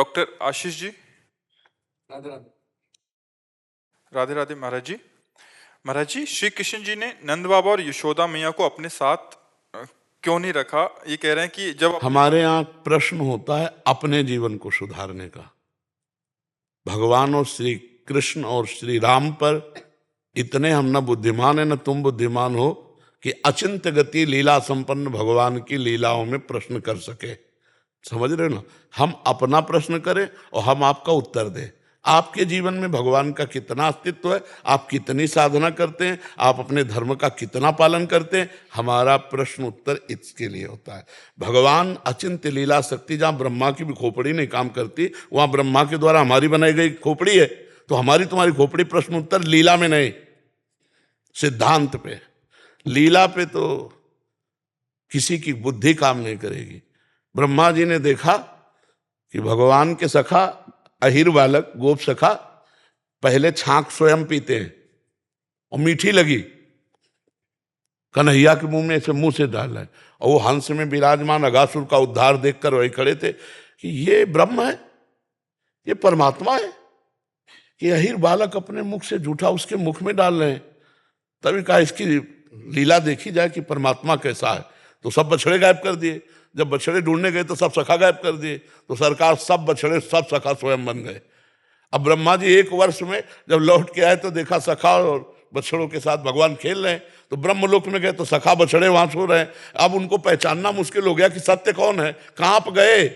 Doctor Ashish ji. Radhe Radhe. Radhe Radhe महाराज जी। महाराज जी, श्री कृष्ण जी ने नंद बाबा और यशोदा मैया को अपने साथ क्यों नहीं रखा? ये कह रहे हैं कि जब हमारे यहाँ प्रश्न होता है अपने जीवन को सुधारने का। भगवान और श्री कृष्ण और श्री राम पर इतने हम न बुद्धिमान है न तुम बुद्धिमान हो कि अचिंत्य गति लीला संपन्न भगवान की लीलाओं में प्रश्न कर सके। समझ रहे हो ना? हम अपना प्रश्न करें और हम आपका उत्तर दें। आपके जीवन में भगवान का कितना अस्तित्व है, आप कितनी साधना करते हैं, आप अपने धर्म का कितना पालन करते हैं, हमारा प्रश्न उत्तर इसके लिए होता है। भगवान अचिंत्य लीला शक्ति, जहाँ ब्रह्मा की भी खोपड़ी नहीं काम करती, वहाँ ब्रह्मा के द्वारा हमारी बनाई गई खोपड़ी है। तो हमारी तुम्हारी खोपड़ी प्रश्न उत्तर लीला में नहीं, सिद्धांत पे। लीला पे तो किसी की बुद्धि काम नहीं करेगी। ब्रह्मा जी ने देखा कि भगवान के सखा अहिर बालक गोप सखा पहले छांक स्वयं पीते हैं और मीठी लगी, कन्हैया के मुंह में ऐसे मुंह से डाल रहे, और वो हंस में विराजमान अगासुर का उद्धार देखकर वही खड़े थे कि ये ब्रह्म है, ये परमात्मा है कि अहिर बालक अपने मुख से जूठा उसके मुख में डाल रहे हैं। तभी कहा इसकी लीला देखी जाए कि परमात्मा कैसा है। तो सब बछड़े गायब कर दिए। जब बछड़े ढूंढने गए तो सब सखा गायब कर दिए। तो सरकार सब बछड़े सब सखा स्वयं बन गए। अब ब्रह्मा जी एक वर्ष में जब लौट के आए तो देखा सखा और बछड़ों के साथ भगवान खेल रहे हैं। तो ब्रह्मलोक में गए तो सखा बछड़े वहां सो रहे हैं। अब उनको पहचानना मुश्किल हो गया कि सत्य कौन है, कहाँ आप गए।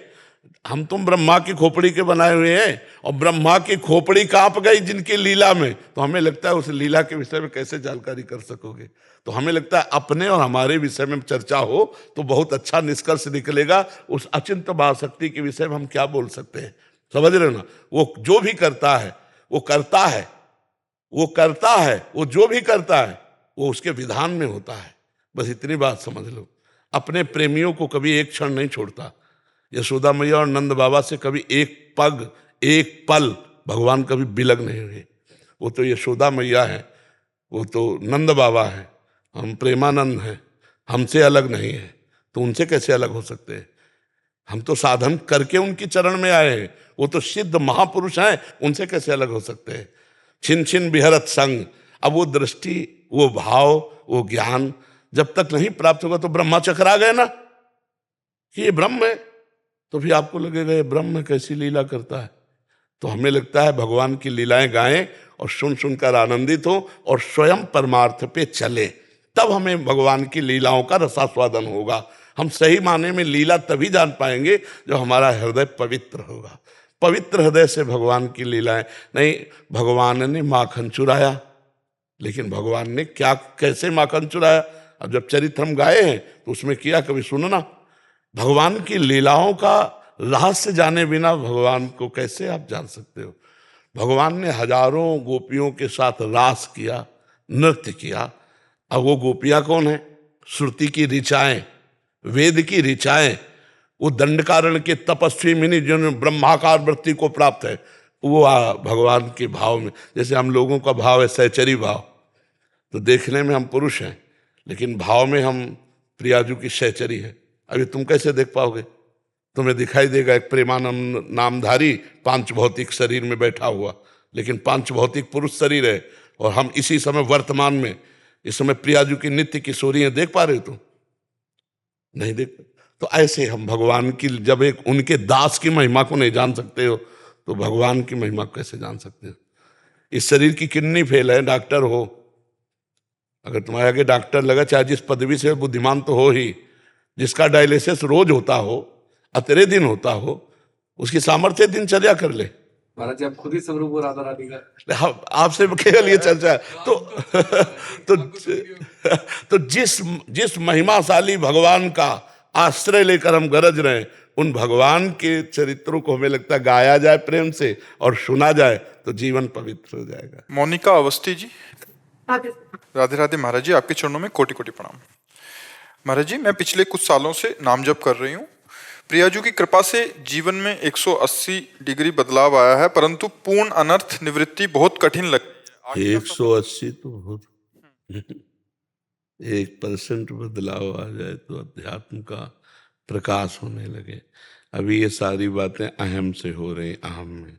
हम तुम ब्रह्मा की खोपड़ी के बनाए हुए हैं और ब्रह्मा की खोपड़ी कांप गई जिनकी लीला में। तो हमें लगता है उस लीला के विषय में कैसे जानकारी कर सकोगे। तो हमें लगता है अपने और हमारे विषय में चर्चा हो तो बहुत अच्छा निष्कर्ष निकलेगा। उस अचिंत्य महाशक्ति के विषय में हम क्या बोल सकते हैं, समझ रहे हो ना? वो जो भी करता है वो करता है, वो करता है, वो जो भी करता है वो उसके विधान में होता है। बस इतनी बात समझ लो। अपने प्रेमियों को कभी एक क्षण नहीं छोड़ता। यशोदा मैया और नंद बाबा से कभी एक पग एक पल भगवान कभी बिलग नहीं हुए। वो तो यशोदा मैया है, वो तो नंद बाबा है, हम प्रेमानंद हैं, हमसे अलग नहीं है। तो उनसे कैसे अलग हो सकते हैं? हम तो साधन करके उनकी चरण में आए हैं। वो तो सिद्ध महापुरुष हैं, उनसे कैसे अलग हो सकते हैं? छिन छिन बिहरत संग। अब वो दृष्टि, वो भाव, वो ज्ञान जब तक नहीं प्राप्त होगा तो ब्रह्मा चकरा गए ना कि ये ब्रह्म है। तो फिर आपको लगेगा ये ब्रह्म कैसी लीला करता है। तो हमें लगता है भगवान की लीलाएं गाएं और सुन सुनकर आनंदित हो और स्वयं परमार्थ पे चले, तब हमें भगवान की लीलाओं का रसास्वादन होगा। हम सही माने में लीला तभी जान पाएंगे जब हमारा हृदय पवित्र होगा। पवित्र हृदय से भगवान की लीलाएं नहीं। भगवान ने माखन चुराया, लेकिन भगवान ने क्या कैसे माखन चुराया? अब जब चरित्र हम गाए हैं तो उसमें किया, कभी सुनो ना। भगवान की लीलाओं का रहस्य जाने बिना भगवान को कैसे आप जान सकते हो? भगवान ने हजारों गोपियों के साथ रास किया, नृत्य किया। अब वो गोपियां कौन है? श्रुति की ऋचाएं, वेद की ऋचाएं, वो दंडकारण्य के तपस्वी मुनि जिन्होंने ब्रह्माकार वृत्ति को प्राप्त है, वो भगवान के भाव में। जैसे हम लोगों का भाव है सहचरी भाव, तो देखने में हम पुरुष हैं लेकिन भाव में हम प्रियाजू की सहचरी है। अभी तुम कैसे देख पाओगे? तुम्हें दिखाई देगा एक प्रेमानंद नामधारी पांच भौतिक शरीर में बैठा हुआ, लेकिन पांच भौतिक पुरुष शरीर है। और हम इसी समय वर्तमान में इस समय प्रियाजू की नित्य किशोरियां देख पा रहे हो? तुम नहीं देख। तो ऐसे हम भगवान की, जब एक उनके दास की महिमा को नहीं जान सकते हो तो भगवान की महिमा कैसे जान सकते हो? इस शरीर की किडनी फेल है, डॉक्टर हो, अगर तुम्हारे आगे डॉक्टर लगा, चाहे जिस पदवी से बुद्धिमान तो हो ही, जिसका डायलिसिस रोज होता हो, अतरे दिन होता हो, उसकी सामर्थ्य दिनचर्या कर ले। महाराज जी आप खुद ही स्वरूप हो राधा रानी का। आपसे केवल ये चर्चा है। तो जिस महिमाशाली भगवान का आश्रय लेकर हम गरज रहे हैं, उन भगवान के चरित्रों को हमें लगता है गाया जाए प्रेम से और सुना जाए तो जीवन पवित्र हो जाएगा। मोनिका अवस्थी जी। राधे राधे महाराज जी, आपके चरणों में कोटि कोटि प्रणाम। महाराज जी, मैं पिछले कुछ सालों से नाम जप कर रही हूँ। प्रियाजू की कृपा से जीवन में 180 डिग्री बदलाव आया है, परंतु पूर्ण अनर्थ निवृत्ति बहुत कठिन लगती है। 180 तो बहुत 1% बदलाव आ जाए तो अध्यात्म का प्रकाश होने लगे। अभी ये सारी बातें अहम से हो रही, अहम में।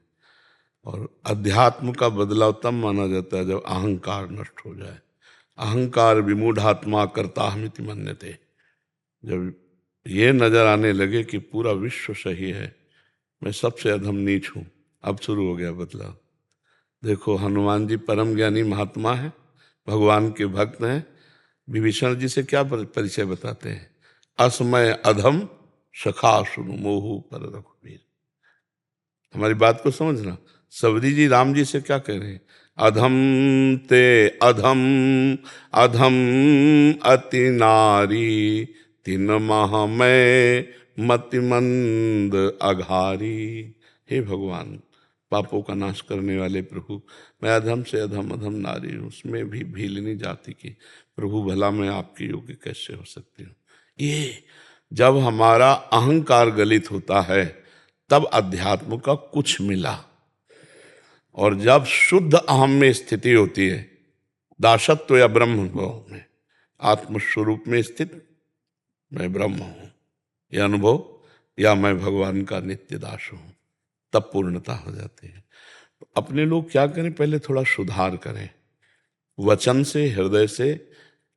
और अध्यात्म का बदलाव तब माना जाता है जब अहंकार नष्ट हो जाए। अहंकार विमूढ़ात्मा कर्ताहमिति मन्यते। जब ये नजर आने लगे कि पूरा विश्व सही है, मैं सबसे अधम नीच हूं, अब शुरू हो गया बदलाव। देखो, हनुमान जी परम ज्ञानी महात्मा है, भगवान के भक्त हैं। विभीषण जी से क्या परिचय बताते हैं? असमय अधम सखा सुनु मोहु पर रघुवीर। हमारी बात को समझना। सबरी जी राम जी से क्या कह रहे हैं? अधम ते अधम, अधम अति नारी, तीन माह में मतिमंद अघारी। हे भगवान, पापों का नाश करने वाले प्रभु, मैं अधम से अधम, अधम नारी हूँ, उसमें भी भीलनी जाति की। प्रभु भला मैं आपके योग्य कैसे हो सकती हूँ? ये जब हमारा अहंकार गलित होता है तब अध्यात्म का कुछ मिला। और जब शुद्ध अहम में स्थिति होती है, दासत्व या ब्रह्म भाव में, आत्मस्वरूप में स्थित मैं ब्रह्म हूं यह अनुभव, या मैं भगवान का नित्य दास हूं, तब पूर्णता हो जाती है। तो अपने लोग क्या करें? पहले थोड़ा सुधार करें, वचन से, हृदय से,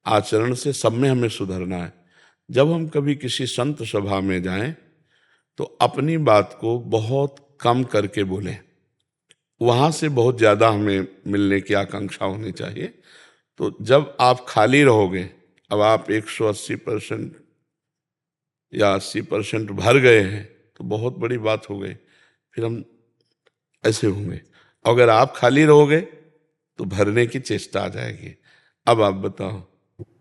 आचरण से, सब में हमें सुधरना है। जब हम कभी किसी संत सभा में जाएं तो अपनी बात को बहुत कम करके बोलें। वहाँ से बहुत ज़्यादा हमें मिलने की आकांक्षा होनी चाहिए। तो जब आप खाली रहोगे, अब आप 180% या 80% भर गए हैं तो बहुत बड़ी बात हो गई, फिर हम ऐसे होंगे। अगर आप खाली रहोगे तो भरने की चेष्टा आ जाएगी। अब आप बताओ।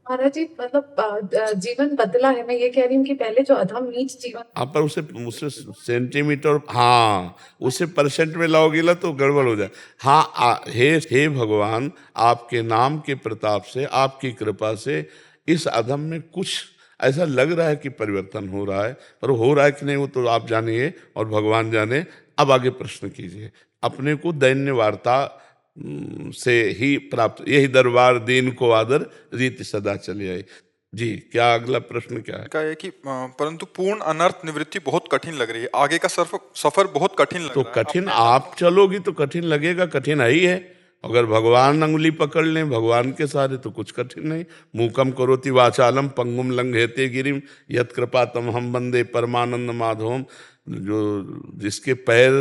महाराज जी, मतलब जीवन बदला है। मैं ये कह रही हूँ कि पहले जो अधम नीच जीवन, आप पर उसे उसे सेंटीमीटर, हाँ, उसे परसेंट में लाओगे ना तो गड़बड़ हो जाए। हाँ, हे भगवान, आपके नाम के प्रताप से, आपकी कृपा से इस अधम में कुछ ऐसा लग रहा है कि परिवर्तन हो रहा है, पर हो रहा है कि नहीं वो तो आप जानिए और भगवान जाने। अब आगे प्रश्न कीजिए। अपने को दैन्य वार्ता से ही प्राप्त, यही दरबार दीन को आदर, रीति सदा चली आई। जी, क्या अगला प्रश्न क्या है? का है कि परंतु पूर्ण अनर्थ निवृत्ति बहुत कठिन लग रही है, आगे का सफर बहुत कठिन लग तो रहा है। कठिन आप चलोगी तो कठिन लगेगा, कठिन है ही है। अगर भगवान अंगुली पकड़ लें, भगवान के सारे, तो कुछ कठिन नहीं। मूकम करोति वाचालम पंगुम लंघयते गिरिम यत् कृपा तमहम वंदे परमानंद माधवम। जो जिसके पैर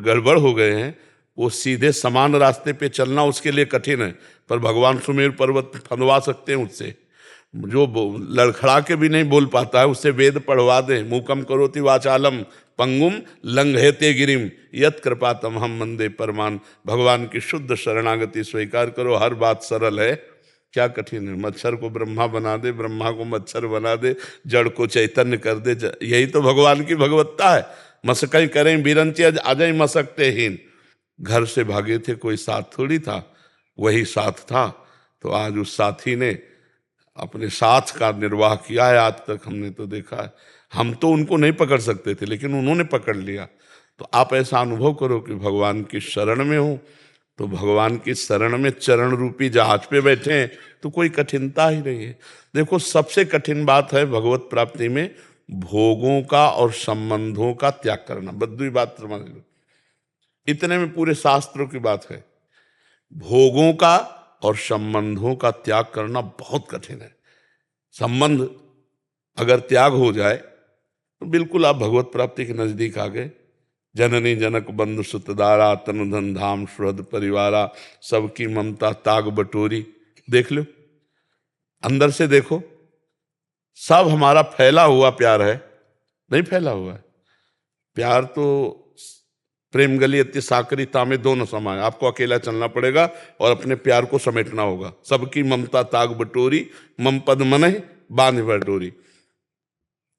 गड़बड़ हो गए हैं वो सीधे समान रास्ते पे चलना उसके लिए कठिन है, पर भगवान सुमेर पर्वत फंदवा सकते हैं उससे। जो लड़खड़ा के भी नहीं बोल पाता है उससे वेद पढ़वा दे। मूकम करोति वाचालम पंगुम लंघयते गिरिम यत् कृपा तमहम वंदे परमान। भगवान की शुद्ध शरणागति स्वीकार करो, हर बात सरल है, क्या कठिन है? मच्छर को ब्रह्मा बना दे, ब्रह्मा को मच्छर बना दे, जड़ को चैतन्य कर दे, यही तो भगवान की भगवत्ता है। मसकई करें बिरंची अजय मसकते हीन। घर से भागे थे, कोई साथ थोड़ी था, वही साथ था। तो आज उस साथी ने अपने साथ का निर्वाह किया है। आज तक हमने तो देखा है, हम तो उनको नहीं पकड़ सकते थे लेकिन उन्होंने पकड़ लिया। तो आप ऐसा अनुभव करो कि भगवान की शरण में हो, तो भगवान की शरण में चरण रूपी जहाज पे बैठे हैं तो कोई कठिनता ही नहीं है। देखो, सबसे कठिन बात है भगवत प्राप्ति में भोगों का और संबंधों का त्याग करना। बद्दुई बात समझ लो, इतने में पूरे शास्त्रों की बात है। भोगों का और संबंधों का त्याग करना बहुत कठिन है। संबंध अगर त्याग हो जाए तो बिल्कुल आप भगवत प्राप्ति के नजदीक आ गए। जननी जनक बंधु सुतदारा, तन धन धाम सुहृद परिवारा, सबकी ममता ताग बटोरी। देख लो, अंदर से देखो, सब हमारा फैला हुआ प्यार है, नहीं फैला हुआ है प्यार तो प्रेम गली अति साकरीता में दोनों समाए। आपको अकेला चलना पड़ेगा और अपने प्यार को समेटना होगा। सबकी ममता ताग बटोरी, मम पद मन बांध बटोरी।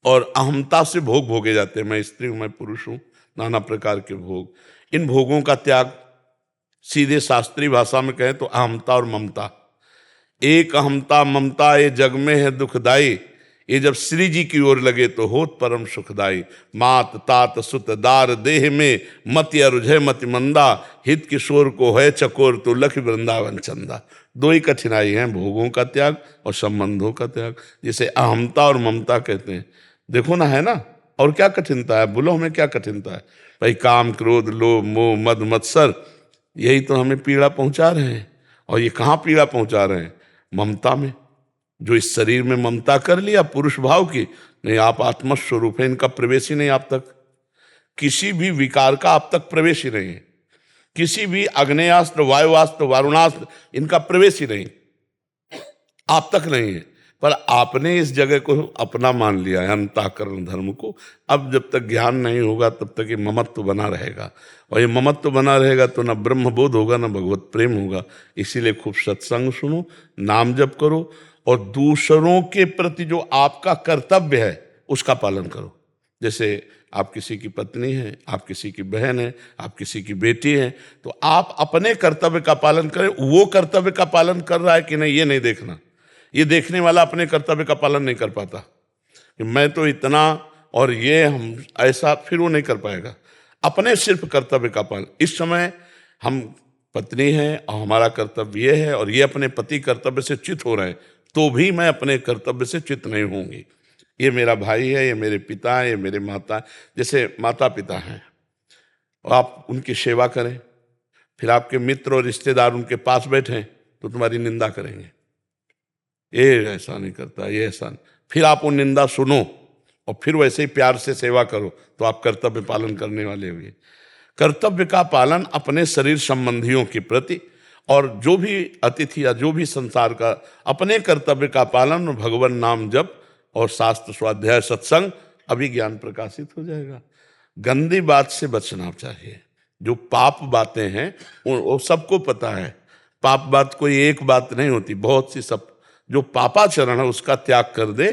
और अहमता से भोग भोगे जाते हैं, मैं स्त्री हूं, मैं पुरुष हूं, नाना प्रकार के भोग। इन भोगों का त्याग, सीधे शास्त्रीय भाषा में कहें तो अहमता और ममता। एक अहमता ममता ये जग में है दुखदाई, ये जब श्री जी की ओर लगे तो होत परम सुखदाई। मात तात सुत दार देह में मति अरुझय मति मंदा, हित किशोर को है चकोर तो लख वृंदावन चंदा। दो ही कठिनाई हैं, भोगों का त्याग और संबंधों का त्याग, जिसे अहमता और ममता कहते हैं। देखो ना, है ना, और क्या कठिनता है, बोलो हमें क्या कठिनता है? भाई काम क्रोध लोभ मोह मद मत्सर, यही तो हमें पीड़ा पहुंचा रहे हैं। और ये कहाँ पीड़ा पहुंचा रहे हैं? ममता में। जो इस शरीर में ममता कर लिया पुरुष भाव की, नहीं आप आत्मा स्वरूप है, इनका प्रवेश ही नहीं आप तक। किसी भी विकार का आप तक प्रवेश ही नहीं है। किसी भी अग्नेयास्त्र वायुवास्त्र वारुणास्त्र इनका प्रवेश ही नहीं, आप तक नहीं है। पर आपने इस जगह को अपना मान लिया है, अंतःकरण धर्म को। अब जब तक ज्ञान नहीं होगा तब तक ये ममत्व बना रहेगा, और ये ममत्व बना रहेगा तो न ब्रह्म बोध होगा न भगवत प्रेम होगा। इसीलिए खूब सत्संग सुनो, नाम जप करो, और दूसरों के प्रति जो आपका कर्तव्य है उसका पालन करो। जैसे आप किसी की पत्नी हैं, आप किसी की बहन है, आप किसी की बेटी है, तो आप अपने कर्तव्य का पालन करें। वो कर्तव्य का पालन कर रहा है कि नहीं ये नहीं देखना। ये देखने वाला अपने कर्तव्य का पालन नहीं कर पाता कि मैं तो इतना और ये हम ऐसा, फिर वो नहीं कर पाएगा। अपने सिर्फ कर्तव्य का पालन। इस समय हम पत्नी हैं और हमारा कर्तव्य ये है, और ये अपने पति कर्तव्य से च्युत हो रहे हैं, तो भी मैं अपने कर्तव्य से च्युत नहीं होंगी। ये मेरा भाई है, ये मेरे पिता है, ये मेरे माता है। जैसे माता पिता हैं और आप उनकी सेवा करें, फिर आपके मित्र और रिश्तेदार उनके पास बैठे तो तुम्हारी निंदा करेंगे, ये ऐसा नहीं करता, ये ऐसा नहीं। फिर आप वो निंदा सुनो और फिर वैसे ही प्यार से सेवा करो, तो आप कर्तव्य पालन करने वाले हुए। कर्तव्य का पालन अपने शरीर संबंधियों के प्रति, और जो भी अतिथि या जो भी संसार का, अपने कर्तव्य का पालन, भगवान नाम जप और शास्त्र स्वाध्याय सत्संग, अभी ज्ञान प्रकाशित हो जाएगा। गंदी बात से बचना चाहिए। जो पाप बातें हैं वो सबको पता है। पाप बात कोई एक बात नहीं होती, बहुत सी। सब जो पापाचरण है उसका त्याग कर दे,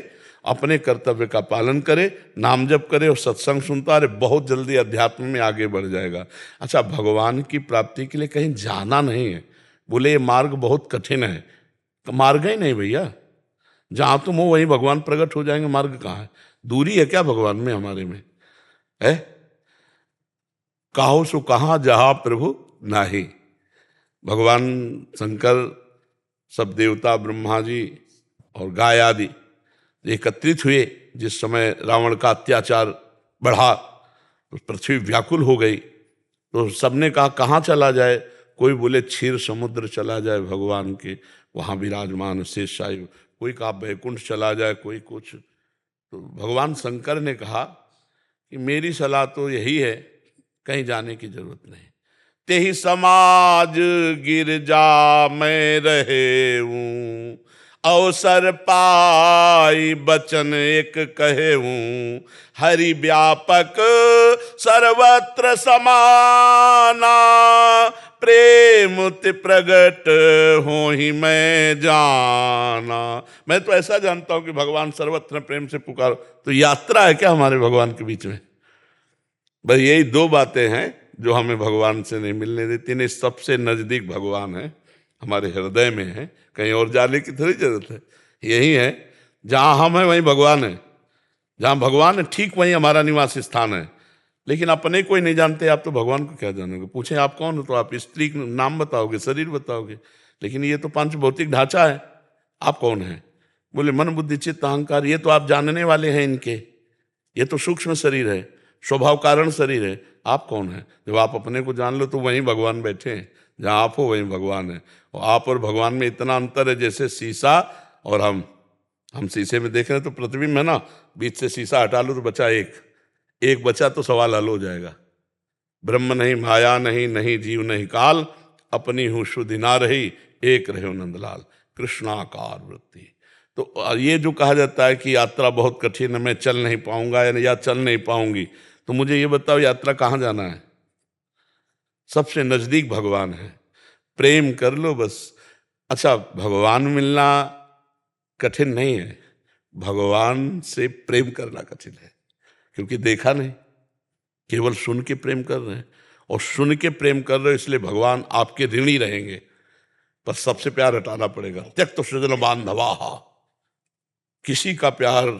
अपने कर्तव्य का पालन करे, नाम जप करे और सत्संग सुनता रहे, बहुत जल्दी अध्यात्म में आगे बढ़ जाएगा। अच्छा, भगवान की प्राप्ति के लिए कहीं जाना नहीं है। बोले ये मार्ग बहुत कठिन है, तो मार्ग ही नहीं भैया। जहां तुम हो वहीं भगवान प्रकट हो जाएंगे। मार्ग कहाँ है? दूरी है क्या भगवान में हमारे में? है काहो सो कहाँ जहाँ प्रभु नाही। भगवान शंकर, सब देवता, ब्रह्मा जी और गाय आदि एकत्रित हुए। जिस समय रावण का अत्याचार बढ़ा तो पृथ्वी व्याकुल हो गई, तो सबने कहा कहाँ चला जाए। कोई बोले क्षीर समुद्र चला जाए भगवान के, वहाँ विराजमान शेष शायु। कोई कहा बैकुंठ चला जाए, कोई कुछ। तो भगवान शंकर ने कहा कि मेरी सलाह तो यही है, कहीं जाने की जरूरत नहीं। तेहि समाज गिरजा में रहे हूँ, अवसर पाई बचन एक कहे हूँ। हरि व्यापक सर्वत्र समाना, प्रेम ते प्रगट हो ही मैं जाना। मैं तो ऐसा जानता हूं कि भगवान सर्वत्र प्रेम से पुकारो। तो यात्रा है क्या हमारे भगवान के बीच में? बस यही दो बातें हैं जो हमें भगवान से नहीं मिलने देती। नहीं, सबसे नजदीक भगवान है, हमारे हृदय में है, कहीं और जाने की थोड़ी जरूरत है। यही है, जहां हम हैं वहीं भगवान है। जहां भगवान है ठीक वहीं हमारा निवास स्थान है। लेकिन अपने कोई नहीं जानते, आप तो भगवान को क्या जानोगे? पूछें आप कौन हो तो आप स्त्री नाम बताओगे, शरीर बताओगे, लेकिन ये तो पांच भौतिक ढांचा है। आप कौन हैं? बोले मन बुद्धि चित्त अहंकार, ये तो आप जानने वाले हैं इनके। ये तो सूक्ष्म शरीर है, स्वभाव कारण शरीर है। आप कौन हैं? जब आप अपने को जान लो तो वहीं भगवान बैठे हैं। जहाँ आप हो वहीं भगवान है। और आप और भगवान में इतना अंतर है जैसे शीशा और हम शीशे में देख रहे हैं तो प्रतिबिंब है ना, बीच से शीशा हटा लो तो बचा एक बचा तो सवाल हल हो जाएगा। ब्रह्म नहीं माया नहीं, नहीं जीव नहीं काल, अपनी हूँ शुद्धि ना रही, एक रहे नंदलाल, कृष्णाकार वृत्ति। तो ये जो कहा जाता है कि यात्रा बहुत कठिन है, मैं चल नहीं पाऊंगा या चल नहीं पाऊंगी, तो मुझे ये बताओ यात्रा कहाँ जाना है? सबसे नजदीक भगवान है, प्रेम कर लो बस। अच्छा, भगवान मिलना कठिन नहीं है, भगवान से प्रेम करना कठिन है, क्योंकि देखा नहीं, केवल सुन के प्रेम कर रहे हैं। और सुन के प्रेम कर रहे हो इसलिए भगवान आपके ऋणी रहेंगे। पर सबसे प्यार हटाना पड़ेगा। त्यक्त सृजन बांधवा, किसी का प्यार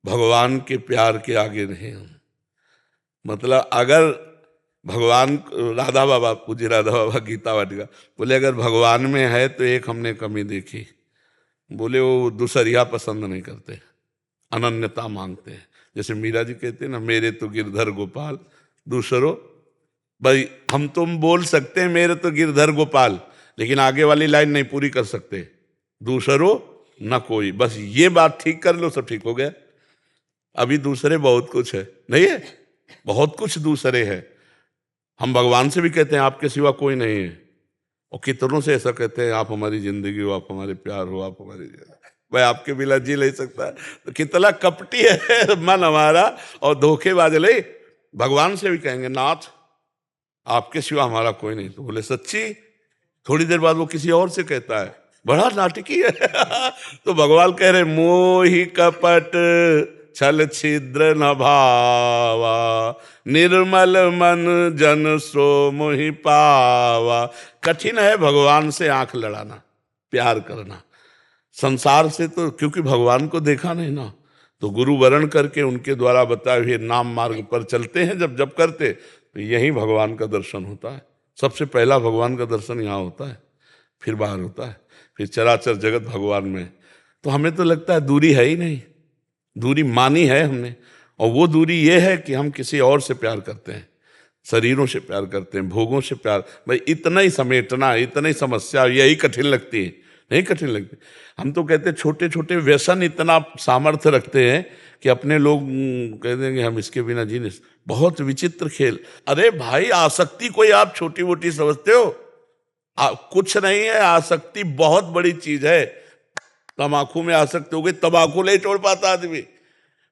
भगवान के प्यार के आगे नहीं। मतलब अगर भगवान, राधा बाबा, पूज्य राधा बाबा गीता वाटिका बोले अगर भगवान में है तो एक हमने कमी देखी। बोले वो दूसरिया पसंद नहीं करते, अनन्यता मांगते हैं। जैसे मीरा जी कहते हैं ना, मेरे तो गिरधर गोपाल दूसरों। भाई हम तुम बोल सकते हैं मेरे तो गिरधर गोपाल, लेकिन आगे वाली लाइन नहीं पूरी कर सकते, दूसरों न कोई। बस ये बात ठीक कर लो, सब ठीक हो गया। अभी दूसरे बहुत कुछ है, नहीं है, बहुत कुछ दूसरे है। हम भगवान से भी कहते हैं आपके सिवा कोई नहीं है, और कितनों से ऐसा कहते हैं आप हमारी जिंदगी हो, आप हमारे प्यार हो, आप हमारी। भाई आपके बिना जी नहीं सकता। तो कितना कपटी है मन हमारा और धोखेबाज। ले भगवान से भी कहेंगे नाथ आपके सिवा हमारा कोई नहीं, तो बोले सच्ची। थोड़ी देर बाद वो किसी और से कहता है, बड़ा नाटकी है। तो भगवान कह रहे मोहि कपट छल छिद्र न भावा, निर्मल मन जन सो मोहि पावा। कठिन है भगवान से आंख लड़ाना, प्यार करना। संसार से तो क्योंकि भगवान को देखा नहीं ना, तो गुरु वरण करके उनके द्वारा बताए हुए नाम मार्ग पर चलते हैं जब जब करते, तो यही भगवान का दर्शन होता है। सबसे पहला भगवान का दर्शन यहाँ होता है, फिर बाहर होता है, फिर चराचर जगत भगवान में। तो हमें तो लगता है दूरी है ही नहीं, दूरी मानी है हमने, और वो दूरी ये है कि हम किसी और से प्यार करते हैं, शरीरों से प्यार करते हैं, भोगों से प्यार। भाई इतना ही समेटना, इतना ही समस्या, यही कठिन लगती है, नहीं कठिन लगती। हम तो कहते हैं छोटे छोटे व्यसन इतना सामर्थ्य रखते हैं कि अपने लोग कह देंगे हम इसके बिना जी नहीं। बहुत विचित्र खेल। अरे भाई आसक्ति कोई आप छोटी मोटी समझते हो? कुछ नहीं है, आसक्ति बहुत बड़ी चीज है। तम्बाकू में आसक्त हो गए, तम्बाकू नहीं छोड़ पाता आदमी।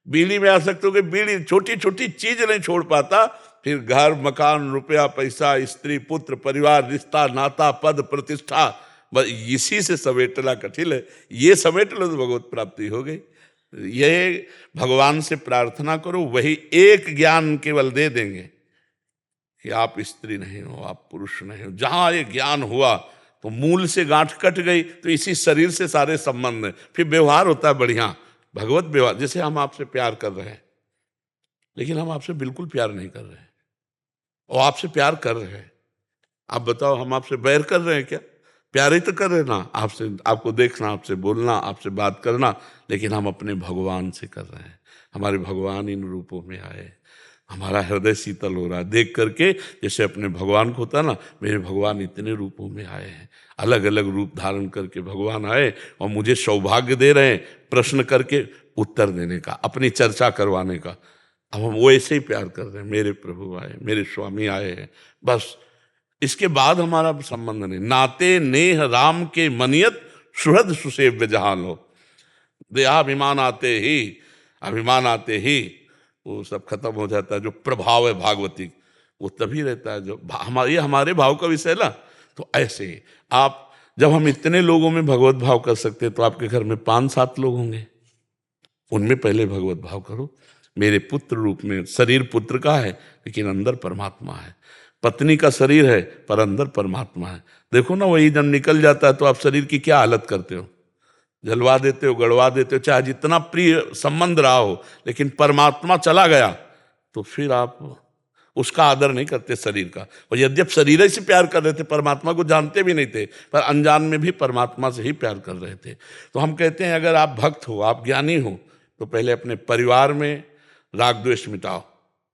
बीड़ी में आसक्त हो गए, बीड़ी, छोटी छोटी चीज नहीं छोड़ पाता। फिर घर मकान रुपया पैसा स्त्री पुत्र परिवार रिश्ता नाता पद प्रतिष्ठा, बस इसी से समेटना कठिन है। ये समेट लो तो भगवत प्राप्ति हो गई। ये भगवान से प्रार्थना करो, वही एक ज्ञान केवल दे देंगे कि आप स्त्री नहीं हो, आप पुरुष नहीं हो। जहां ये ज्ञान हुआ तो मूल से गांठ कट गई, तो इसी शरीर से सारे संबंध हैं। फिर व्यवहार होता है बढ़िया, भगवत व्यवहार। जैसे हम आपसे प्यार कर रहे हैं, लेकिन हम आपसे बिल्कुल प्यार नहीं कर रहे हैं, और आपसे प्यार कर रहे हैं। आप बताओ, हम आपसे बैर कर रहे हैं क्या? प्यार ही तो कर रहे हैं ना आपसे, आपको देखना, आपसे बोलना, आपसे बात करना, लेकिन हम अपने भगवान से कर रहे हैं। हमारे भगवान इन रूपों में आए, हमारा हृदय शीतल हो रहा है देख करके। जैसे अपने भगवान को होता ना, मेरे भगवान इतने रूपों में आए हैं, अलग अलग रूप धारण करके भगवान आए और मुझे सौभाग्य दे रहे हैं प्रश्न करके उत्तर देने का, अपनी चर्चा करवाने का। अब हम वो ऐसे ही प्यार कर रहे हैं, मेरे प्रभु आए, मेरे स्वामी आए हैं, बस। इसके बाद हमारा संबंध नहीं। नाते नेह राम के मनियत सुहृद सुसेव्य जहां लो। देहाभिमान आते ही, अभिमान आते ही वो सब खत्म हो जाता है। जो प्रभाव है भागवती, वो तभी रहता है जो ये हमारे भाव का विषय ना। तो ऐसे ही आप, जब हम इतने लोगों में भगवत भाव कर सकते हैं, तो आपके घर में 5-7 लोग होंगे, उनमें पहले भगवत भाव करो। मेरे पुत्र रूप में, शरीर पुत्र का है लेकिन अंदर परमात्मा है, पत्नी का शरीर है पर अंदर परमात्मा है। देखो ना, वही जब निकल जाता है तो आप शरीर की क्या हालत करते हो, जलवा देते हो, गड़वा देते हो, चाहे जितना प्रिय संबंध रहा हो, लेकिन परमात्मा चला गया तो फिर आप उसका आदर नहीं करते शरीर का। और यद्यप शरीर से प्यार कर रहे थे, परमात्मा को जानते भी नहीं थे, पर अनजान में भी परमात्मा से ही प्यार कर रहे थे। तो हम कहते हैं अगर आप भक्त हो, आप ज्ञानी हो, तो पहले अपने परिवार में राग द्वेष मिटाओ।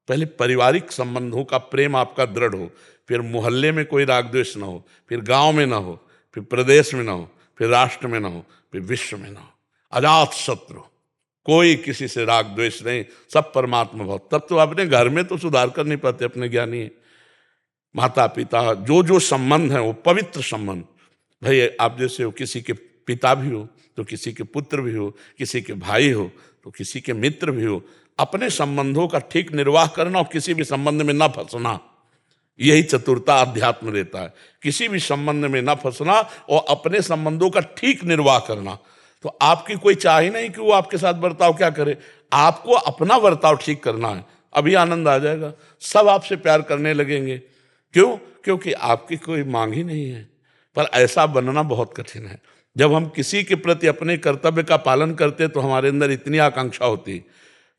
पहले पारिवारिक संबंधों का प्रेम आपका दृढ़ हो, फिर मोहल्ले में कोई राग द्वेष ना हो, फिर गांव में ना हो, फिर प्रदेश में ना हो, फिर राष्ट्र में ना हो, फिर विश्व में ना हो। अजात शत्रु, कोई किसी से राग द्वेष नहीं, सब परमात्मा भाव। तब तो अपने घर में तो सुधार कर नहीं पाते, अपने ज्ञानी है। माता पिता जो जो संबंध है वो पवित्र संबंध। भाई आप जैसे हो, किसी के पिता भी हो तो किसी के पुत्र भी हो, किसी के भाई हो तो किसी के मित्र भी हो। अपने संबंधों का ठीक निर्वाह करना और किसी भी संबंध में ना फंसना, यही चतुरता अध्यात्म देता है। किसी भी संबंध में ना फंसना और अपने संबंधों का ठीक निर्वाह करना। तो आपकी कोई चाह ही नहीं कि वो आपके साथ बर्ताव क्या करे, आपको अपना बर्ताव ठीक करना है। अभी आनंद आ जाएगा, सब आपसे प्यार करने लगेंगे। क्यों? क्योंकि आपकी कोई मांग ही नहीं है। पर ऐसा बनना बहुत कठिन है। जब हम किसी के प्रति अपने कर्तव्य का पालन करते तो हमारे अंदर इतनी आकांक्षा होती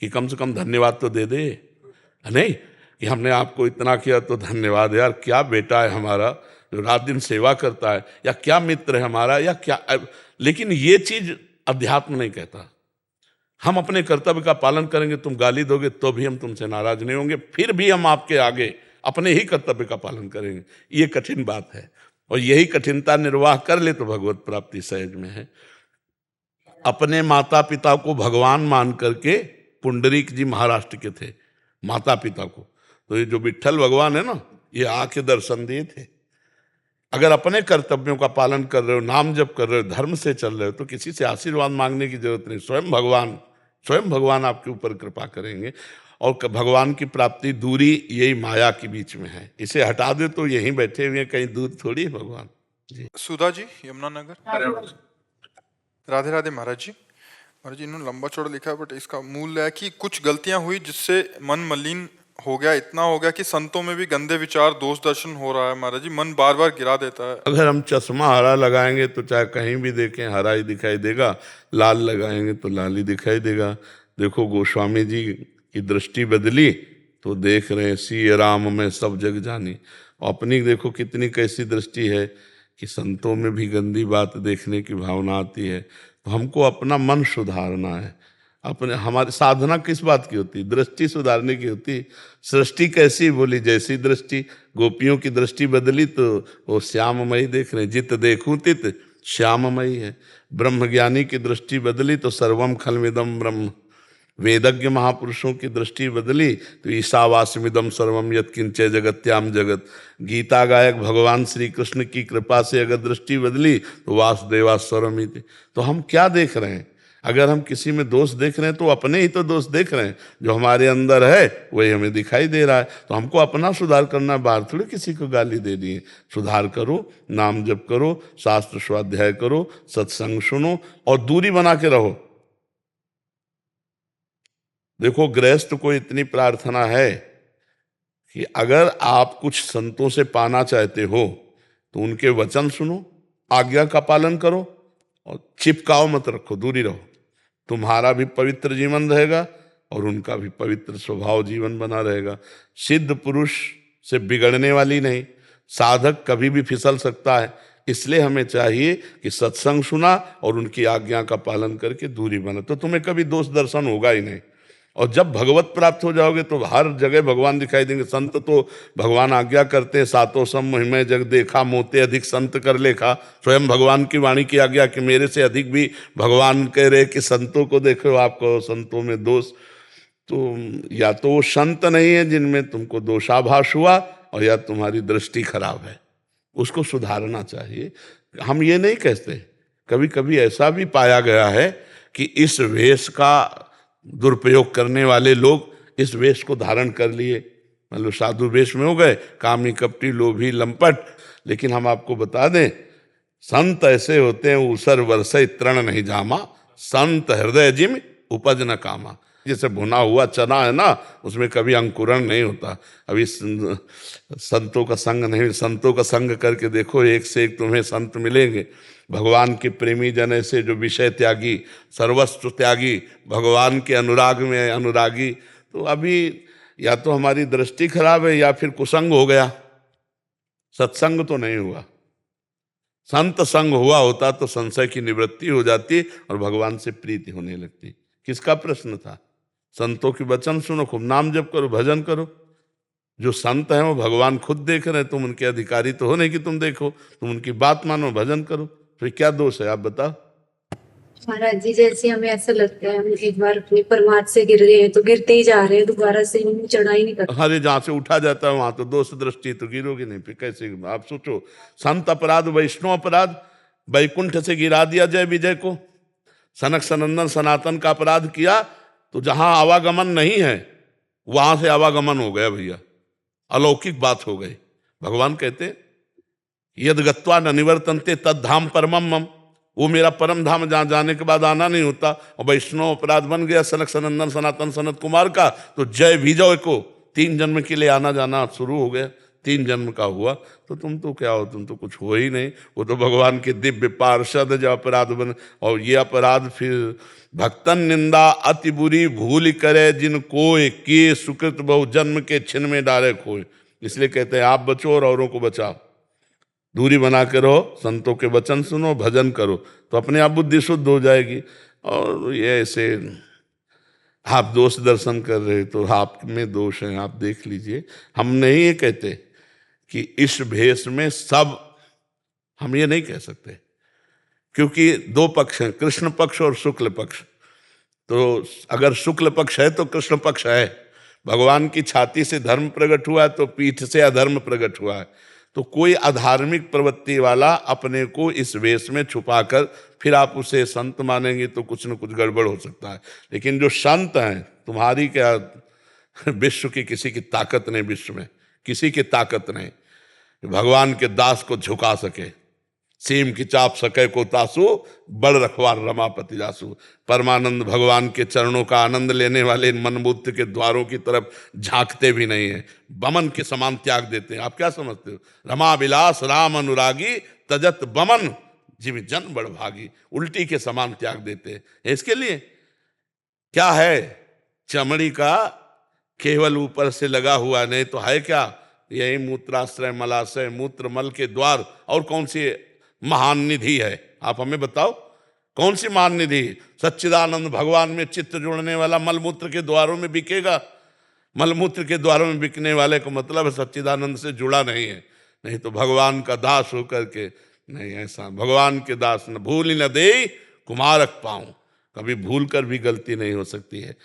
कि कम से कम धन्यवाद तो दे दे, नहीं कि हमने आपको इतना किया तो धन्यवाद यार, क्या बेटा है हमारा जो रात दिन सेवा करता है, या क्या मित्र है हमारा, या क्या। लेकिन ये चीज अध्यात्म नहीं कहता। हम अपने कर्तव्य का पालन करेंगे, तुम गाली दोगे तो भी हम तुमसे नाराज नहीं होंगे, फिर भी हम आपके आगे अपने ही कर्तव्य का पालन करेंगे। ये कठिन बात है, और यही कठिनता निर्वाह कर ले तो भगवत प्राप्ति सहज में है। अपने माता पिता को भगवान मान करके पुंडरीक जी महाराष्ट्र के थे, माता पिता को, तो ये जो विट्ठल भगवान है ना, ये आके दर्शन दिए थे। अगर अपने कर्तव्यों का पालन कर रहे हो, नाम जप कर रहे हो, धर्म से चल रहे हो, तो किसी से आशीर्वाद मांगने की जरूरत नहीं, स्वयं भगवान आपके ऊपर कृपा करेंगे। और भगवान की प्राप्ति दूरी यही माया के बीच में है, इसे हटा दे तो यहीं बैठे हुए, कहीं दूर थोड़ी है भगवान। जी सुधा जी, यमुनानगर। राधे राधे महाराज जी। महाराज जी, इन्होंने लंबा चौड़ा लिखा है, बट इसका मूल है कि कुछ गलतियां हुई जिससे मन मलिन हो गया, इतना हो गया कि संतों में भी गंदे विचार, दोष दर्शन हो रहा है। महाराज जी, मन बार बार गिरा देता है। अगर हम चश्मा हरा लगाएंगे तो चाहे कहीं भी देखें हरा ही दिखाई देगा, लाल लगाएंगे तो लाल ही दिखाई देगा। देखो गोस्वामी जी की दृष्टि बदली तो देख रहे हैं सिय राम में सब जग जानी। अपनी देखो कितनी कैसी दृष्टि है कि संतों में भी गंदी बात देखने की भावना आती है। तो हमको अपना मन सुधारना है। अपने हमारी साधना किस बात की होती? दृष्टि सुधारने की होती। सृष्टि कैसी बोली? जैसी दृष्टि। गोपियों की दृष्टि बदली तो वो श्याममयी देख रहे, जित देखूं तित श्याममयी है। ब्रह्मज्ञानी की दृष्टि बदली तो सर्वम खलमिदम ब्रह्म। वेदज्ञ महापुरुषों की दृष्टि बदली तो ईशावास्यमिदम सर्वम यत्किंचे जगत्याम जगत। गीता गायक भगवान श्री कृष्ण की कृपा से अगर दृष्टि बदली तो वासुदेवा स्वरमिति। तो हम क्या देख रहे हैं? अगर हम किसी में दोष देख रहे हैं तो अपने ही तो दोष देख रहे हैं। जो हमारे अंदर है वही हमें दिखाई दे रहा है। तो हमको अपना सुधार करना, बाहर थोड़ी किसी को गाली दे दी है। सुधार करो, नाम जप करो, शास्त्र स्वाध्याय करो, सत्संग सुनो और दूरी बना के रहो। देखो गृहस्थ को इतनी प्रार्थना है कि अगर आप कुछ संतों से पाना चाहते हो तो उनके वचन सुनो, आज्ञा का पालन करो और चिपकाओ मत रखो, दूरी रहो। तुम्हारा भी पवित्र जीवन रहेगा और उनका भी पवित्र स्वभाव जीवन बना रहेगा। सिद्ध पुरुष से बिगड़ने वाली नहीं, साधक कभी भी फिसल सकता है। इसलिए हमें चाहिए कि सत्संग सुना और उनकी आज्ञा का पालन करके दूरी बना, तो तुम्हें कभी दोष दर्शन होगा ही नहीं। और जब भगवत प्राप्त हो जाओगे तो हर जगह भगवान दिखाई देंगे। संत तो भगवान आज्ञा करते हैं, सातों सम महिमा जग देखा, मोते अधिक संत कर लेखा। स्वयं भगवान की वाणी की आज्ञा कि मेरे से अधिक भी भगवान कह रहे कि संतों को देखो, आपको संतों में दोष। तो या तो वो संत नहीं है जिनमें तुमको दोषाभास हुआ, और या तुम्हारी दृष्टि खराब है, उसको सुधारना चाहिए। हम ये नहीं कहते, कभी कभी ऐसा भी पाया गया है कि इस वेश का दुरुपयोग करने वाले लोग इस वेश को धारण कर लिए, मतलब साधु वेश में हो गए, कामी कपटी लोभी लंपट। लेकिन हम आपको बता दें, संत ऐसे होते हैं, ऊसर वर्षे तृण नहीं जामा, संत हृदय जिम उपज न कामा। जैसे भुना हुआ चना है ना, उसमें कभी अंकुरण नहीं होता। अभी संतों का संग नहीं, संतों का संग करके देखो, एक से एक तुम्हें संत मिलेंगे। भगवान के प्रेमी जन ऐसे जो विषय त्यागी, सर्वस्व त्यागी, भगवान के अनुराग में अनुरागी। तो अभी या तो हमारी दृष्टि खराब है या फिर कुसंग हो गया, सत्संग तो नहीं हुआ। संत संग हुआ होता तो संशय की निवृत्ति हो जाती और भगवान से प्रीति होने लगती। किसका प्रश्न था? संतों की वचन सुनो, खूब नाम जप करो, भजन करो। जो संत हैं वो भगवान खुद देख रहे हैं, तुम उनके अधिकारी तो हो नहीं कि तुम देखो। तुम उनकी बात मानो, भजन करो, फिर क्या दोष है? आप बताओ। महाराज जी, जैसे हमें ऐसा लगता है हम एक बार अपने परमार्थ से गिर गए हैं तो गिरते ही जा रहे हैं, दोबारा से हम चढ़ाई नहीं करते। अरे जहाँ से उठा जाता है वहां तो दोष दृष्टि, तो गिरोगे नहीं, फिर कैसे? आप सोचो, संत अपराध वैष्णव अपराध, वैकुंठ से गिरा दिया जय विजय को। सनक सनंदन सनातन का अपराध किया तो जहां आवागमन नहीं है वहां से आवागमन हो गया भैया, अलौकिक बात हो गई। भगवान कहते यद गत्वा न निवर्तन्ते तद धाम परमम मम, वो मेरा परम धाम जहाँ जाने के बाद आना नहीं होता। और वैष्णव अपराध बन गया सनक सनंदन सनातन सनत कुमार का, तो जय विजय को 3 जन्म के लिए आना जाना शुरू हो गया। 3 जन्म का हुआ तो तुम तो क्या हो? तुम तो कुछ हो ही नहीं। वो तो भगवान के दिव्य पार्षद जो अपराध बने। और ये अपराध फिर भक्तन निंदा अति बुरी भूल करे, जिन कोय के सुकृत बहु जन्म के छिन में डाले खोए। इसलिए कहते हैं आप बचो और औरों को बचाओ, दूरी बना के रहो, संतों के वचन सुनो, भजन करो, तो अपने आप बुद्धि शुद्ध हो जाएगी। और ये ऐसे आप दोष दर्शन कर रहे तो आप में दोष है, आप देख लीजिए। हम नहीं ये कहते कि इस भेष में सब, हम ये नहीं कह सकते, क्योंकि दो पक्ष हैं, कृष्ण पक्ष और शुक्ल पक्ष। तो अगर शुक्ल पक्ष है तो कृष्ण पक्ष है। भगवान की छाती से धर्म प्रकट हुआ तो पीठ से अधर्म प्रकट हुआ है। तो कोई अधार्मिक प्रवृत्ति वाला अपने को इस वेश में छुपाकर फिर आप उसे संत मानेंगे तो कुछ न कुछ गड़बड़ हो सकता है। लेकिन जो संत हैं, तुम्हारी क्या विश्व की किसी की ताकत नहीं, विश्व में किसी की ताकत नहीं भगवान के दास को झुका सके। सीम की चाप सके को तासु, बड़ रखवार रमापति जासु। परमानंद भगवान के चरणों का आनंद लेने वाले इन मनबुद्ध के द्वारों की तरफ झांकते भी नहीं है, बमन के समान त्याग देते हैं। आप क्या समझते हो? रमा विलास राम अनुरागी तजत बमन जीव जन बड़ भागी, उल्टी के समान त्याग देते हैं। इसके लिए क्या है? चमड़ी का केवल ऊपर से लगा हुआ, नहीं तो है क्या? यही मूत्राश्रय मलाशय मूत्र मल के द्वार। और कौन सी महान निधि है? आप हमें बताओ कौन सी महान निधि? सच्चिदानंद भगवान में चित्त जोड़ने वाला मलमूत्र के द्वारों में बिकेगा। मलमूत्र के द्वारों में बिकने वाले को मतलब सच्चिदानंद से जुड़ा नहीं है, नहीं तो भगवान का दास होकर के नहीं। ऐसा भगवान के दास न भूल न दे कुमारक पाऊं, कभी भूल कर भी गलती नहीं हो सकती है।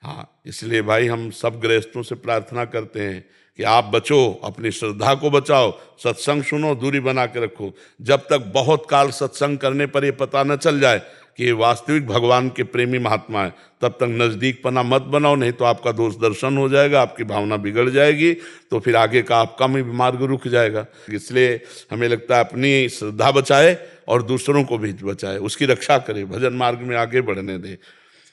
हाँ, इसलिए भाई हम सब गृहस्थों से प्रार्थना करते हैं कि आप बचो, अपनी श्रद्धा को बचाओ, सत्संग सुनो, दूरी बना के रखो। जब तक बहुत काल सत्संग करने पर ये पता न चल जाए कि ये वास्तविक भगवान के प्रेमी महात्मा है, तब तक नजदीक पना मत बनाओ, नहीं तो आपका दोष दर्शन हो जाएगा, आपकी भावना बिगड़ जाएगी, तो फिर आगे का आपका भी मार्ग रुक जाएगा। इसलिए हमें लगता है अपनी श्रद्धा बचाए और दूसरों को भी बचाए, उसकी रक्षा करे, भजन मार्ग में आगे बढ़ने दे।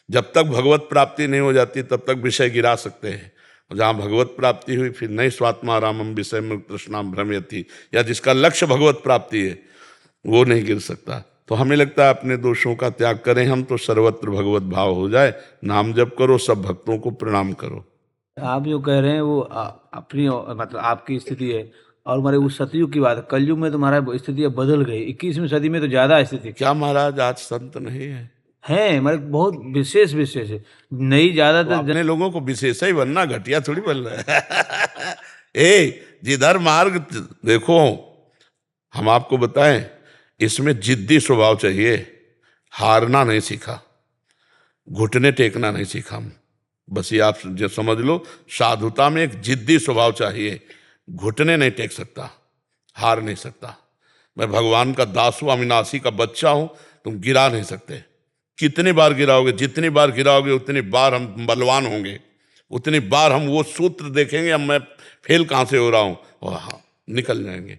जब तक भगवत प्राप्ति नहीं हो जाती तब तक विषय गिरा सकते हैं। जहाँ भगवत प्राप्ति हुई फिर नहीं स्वात्मा रामम विषय में तृष्णाम भ्रमयति, या जिसका लक्ष्य भगवत प्राप्ति है वो नहीं गिर सकता। तो हमें लगता है अपने दोषों का त्याग करें हम, तो सर्वत्र भगवत भाव हो जाए। नाम जप करो, सब भक्तों को प्रणाम करो। आप जो कह रहे हैं वो अपनी मतलब आपकी स्थिति है, और हमारे उस सतयुग की बात, कलयुग में तुम्हारा स्थिति बदल गई, 21वीं सदी में तो ज्यादा स्थिति क्या महाराज आज संत नहीं है हमारे बहुत विशेष है, नई ज्यादातर अपने लोगों को विशेष ही बनना, घटिया थोड़ी बन रहा है। ए जिधर मार्ग देखो, हम आपको बताएं, इसमें जिद्दी स्वभाव चाहिए, हारना नहीं सीखा, घुटने टेकना नहीं सीखा। बस ये आप जो समझ लो, साधुता में एक जिद्दी स्वभाव चाहिए, घुटने नहीं टेक सकता, हार नहीं सकता। मैं भगवान का दास हूं, अविनाशी का बच्चा हूं, तुम गिरा नहीं सकते। कितनी बार गिराओगे, जितनी बार गिराओगे उतनी बार हम बलवान होंगे, उतनी बार हम वो सूत्र देखेंगे, अब मैं फेल कहाँ से हो रहा हूँ, और हाँ निकल जाएंगे।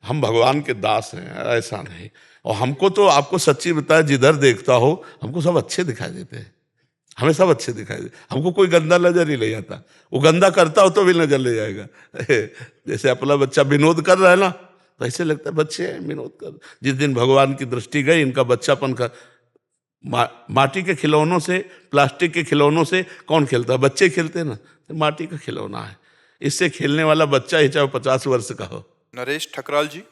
हम भगवान के दास हैं, ऐसा नहीं। और हमको तो आपको सच्ची बताया, जिधर देखता हो हमको सब अच्छे दिखाई देते हैं, हमें सब अच्छे दिखाई देते, हमको कोई गंदा नजर ही नहीं आता। वो गंदा करता हो तो भी नजर ले जाएगा। जैसे अपना बच्चा विनोद कर रहा है ना, तो ऐसे लगता है बच्चे हैं विनोद कर। जिस दिन भगवान की दृष्टि गई, इनका बच्चापन का माटी के खिलौनों से, प्लास्टिक के खिलौनों से कौन खेलता है? बच्चे खेलते हैं ना, तो माटी का खिलौना है, इससे खेलने वाला बच्चा ही चाहे 50 वर्ष का हो। नरेश ठकराल जी,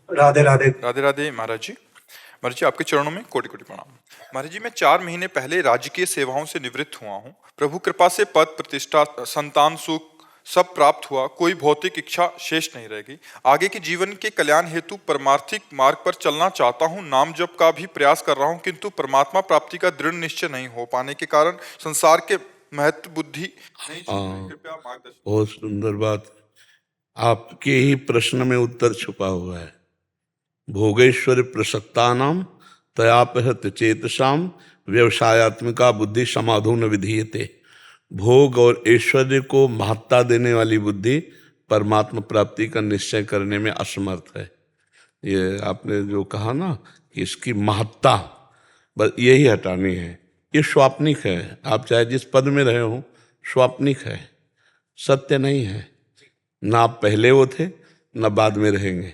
राधे राधे। राधे राधे महाराज जी। महाराज जी आपके चरणों में कोटि कोटि प्रणाम। महाराज जी मैं 4 महीने पहले राजकीय सेवाओं से निवृत्त हुआ हूँ। प्रभु कृपा से पद प्रतिष्ठा संतान सुख सब प्राप्त हुआ, कोई भौतिक इच्छा शेष नहीं रहेगी। आगे के जीवन के कल्याण हेतु परमार्थिक मार्ग पर चलना चाहता हूँ। नाम जप का भी प्रयास कर रहा हूँ, किंतु परमात्मा प्राप्ति का दृढ़ निश्चय नहीं हो पाने के कारण संसार के महत्व बुद्धि नहीं चल रही। कृपया मार्गदर्शन। बहुत सुंदर बात, आपके ही प्रश्न में उत्तर छुपा हुआ है। भोगेश्वर प्रसक्तानाम तयापहत चेतसाम व्यवसायत्मिका बुद्धि समाधो न विधीयते। भोग और ऐश्वर्य को महत्ता देने वाली बुद्धि परमात्मा प्राप्ति का निश्चय करने में असमर्थ है। ये आपने जो कहा ना कि इसकी महत्ता, बस यही हटानी है। ये स्वाप्निक है, आप चाहे जिस पद में रहे हो, स्वाप्निक है, सत्य नहीं है। ना आप पहले वो थे, ना बाद में रहेंगे।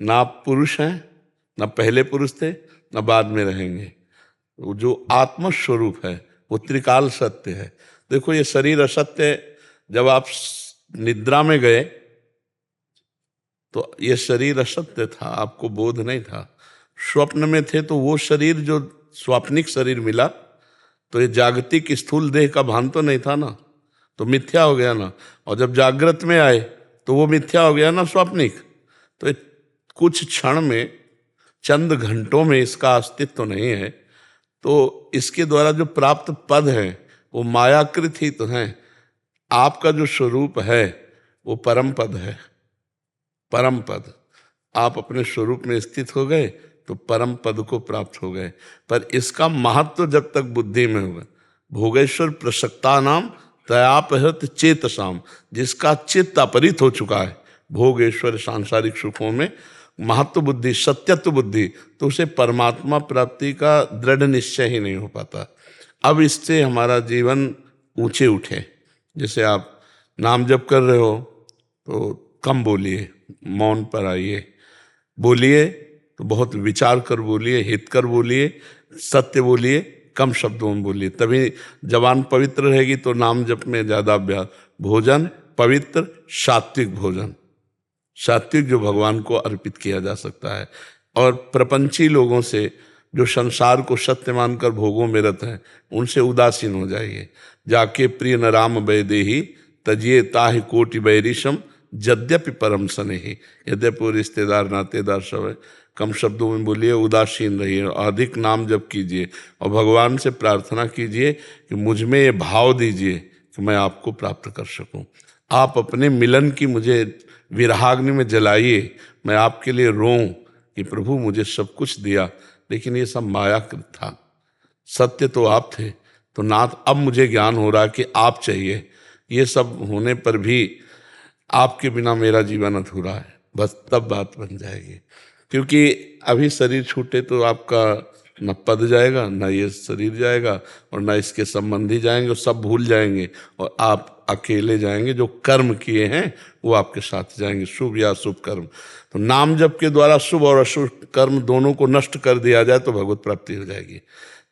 ना आप पुरुष हैं, ना पहले पुरुष थे, ना बाद में रहेंगे। वो जो आत्मस्वरूप है वो त्रिकाल सत्य है। देखो ये शरीर असत्य, जब आप निद्रा में गए तो ये शरीर असत्य था, आपको बोध नहीं था। स्वप्न में थे तो वो शरीर जो स्वाप्निक शरीर मिला, तो ये जागतिक स्थूल देह का भान तो नहीं था ना, तो मिथ्या हो गया ना। और जब जागृत में आए तो वो मिथ्या हो गया ना, स्वाप्निक। तो ये कुछ क्षण में, चंद घंटों में इसका अस्तित्व तो नहीं है। तो इसके द्वारा जो प्राप्त पद है वो मायाकृत ही तो हैं। आपका जो स्वरूप है वो परम पद है, परम पद। आप अपने स्वरूप में स्थित हो गए तो परम पद को प्राप्त हो गए। पर इसका महत्व जब तक बुद्धि में होगा, भोगेश्वर प्रसक्ता नाम तयापहृत चेतसाम, जिसका चित्त अपरित हो चुका है भोगेश्वर सांसारिक सुखों में, महत्व बुद्धि, सत्यत्व बुद्धि, तो उसे परमात्मा प्राप्ति का दृढ़ निश्चय ही नहीं हो पाता। अब इससे हमारा जीवन ऊंचे उठे। जैसे आप नाम जप कर रहे हो तो कम बोलिए, मौन पर आइए, बोलिए तो बहुत विचार कर बोलिए, हित कर बोलिए, सत्य बोलिए, कम शब्दों में बोलिए, तभी जबान पवित्र रहेगी। तो नाम जप में ज़्यादा अभ्यास। भोजन पवित्र सात्विक भोजन, सात्विक जो भगवान को अर्पित किया जा सकता है। और प्रपंची लोगों से, जो संसार को सत्य मानकर भोगों में रत हैं, उनसे उदासीन हो जाइए। जाके प्रिय न राम वैदेही तजिए ताहि कोटि वैरिशम यद्यपि परम स्नेही। यद्यपि वो रिश्तेदार नातेदार सब है, कम शब्दों में बोलिए, उदासीन रहिए, अधिक नाम जप कीजिए और भगवान से प्रार्थना कीजिए कि मुझ में ये भाव दीजिए कि मैं आपको प्राप्त कर सकूं। आप अपने मिलन की मुझे विरहाग्नि में जलाइए, मैं आपके लिए रोऊं कि प्रभु मुझे सब कुछ दिया लेकिन ये सब मायाकृत था, सत्य तो आप थे। तो नाथ, अब मुझे ज्ञान हो रहा है कि आप चाहिए। ये सब होने पर भी आपके बिना मेरा जीवन अधूरा है, बस तब बात बन जाएगी। क्योंकि अभी शरीर छूटे तो आपका न पद जाएगा, न ये शरीर जाएगा, और न इसके संबंधी जाएंगे, और सब भूल जाएंगे और आप अकेले जाएंगे। जो कर्म किए हैं वो आपके साथ जाएंगे, शुभ या अशुभ कर्म। तो नाम जप के द्वारा शुभ और अशुभ कर्म दोनों को नष्ट कर दिया जाए तो भगवत प्राप्ति हो जाएगी।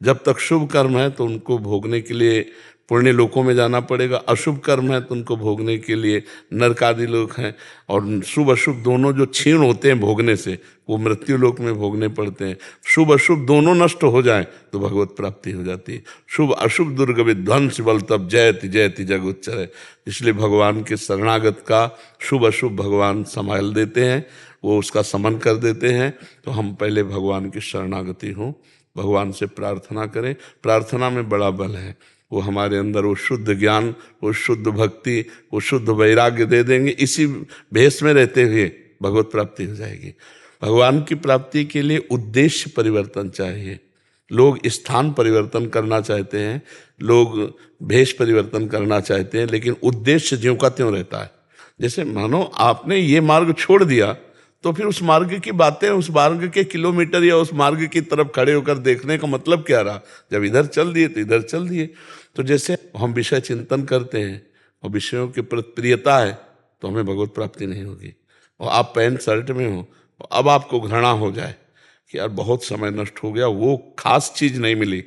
जब तक शुभ कर्म है तो उनको भोगने के लिए पुण्य लोकों में जाना पड़ेगा, अशुभ कर्म है तो उनको भोगने के लिए नरक आदि लोक हैं। और शुभ अशुभ दोनों जो क्षीण होते हैं भोगने से, वो मृत्यु लोक में भोगने पड़ते हैं। शुभ अशुभ दोनों नष्ट हो जाएं तो भगवत प्राप्ति हो जाती है। शुभ अशुभ दुर्ग विध्वंस बल तब जयति जयति जग उच्चर। इसलिए भगवान के शरणागत का शुभ अशुभ भगवान संभाल देते हैं, वो उसका समन कर देते हैं। तो हम पहले भगवान की शरणागति हों, भगवान से प्रार्थना करें। प्रार्थना में बड़ा बल है। वो हमारे अंदर वो शुद्ध ज्ञान, वो शुद्ध भक्ति, वो शुद्ध वैराग्य दे देंगे। इसी भेष में रहते हुए भगवत प्राप्ति हो जाएगी। भगवान की प्राप्ति के लिए उद्देश्य परिवर्तन चाहिए। लोग स्थान परिवर्तन करना चाहते हैं, लोग भेष परिवर्तन करना चाहते हैं, लेकिन उद्देश्य ज्यों का त्यों रहता है। जैसे मानो आपने ये मार्ग छोड़ दिया तो फिर उस मार्ग की बातें, उस मार्ग के किलोमीटर या उस मार्ग की तरफ खड़े होकर देखने का मतलब क्या रहा। जब इधर चल दिए तो इधर चल दिए। तो जैसे हम विषय चिंतन करते हैं और विषयों के प्रति प्रियता है तो हमें भगवत प्राप्ति नहीं होगी। और आप पैंट शर्ट में हो, अब आपको घृणा हो जाए कि यार बहुत समय नष्ट हो गया, वो खास चीज़ नहीं मिली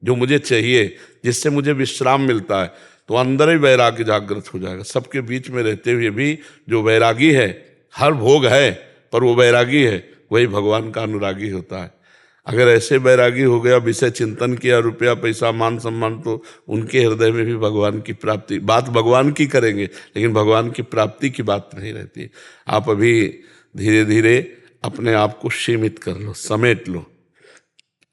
जो मुझे चाहिए, जिससे मुझे विश्राम मिलता है, तो अंदर ही वैराग्य जागृत हो जाएगा। सबके बीच में रहते हुए भी जो वैरागी है, हर भोग है पर वो वैरागी है, वही भगवान का अनुरागी होता है। अगर ऐसे वैरागी हो गया, विषय चिंतन किया, रुपया पैसा मान सम्मान, तो उनके हृदय में भी भगवान की प्राप्ति, बात भगवान की करेंगे लेकिन भगवान की प्राप्ति की बात नहीं रहती। आप अभी धीरे धीरे अपने आप को सीमित कर लो, समेट लो।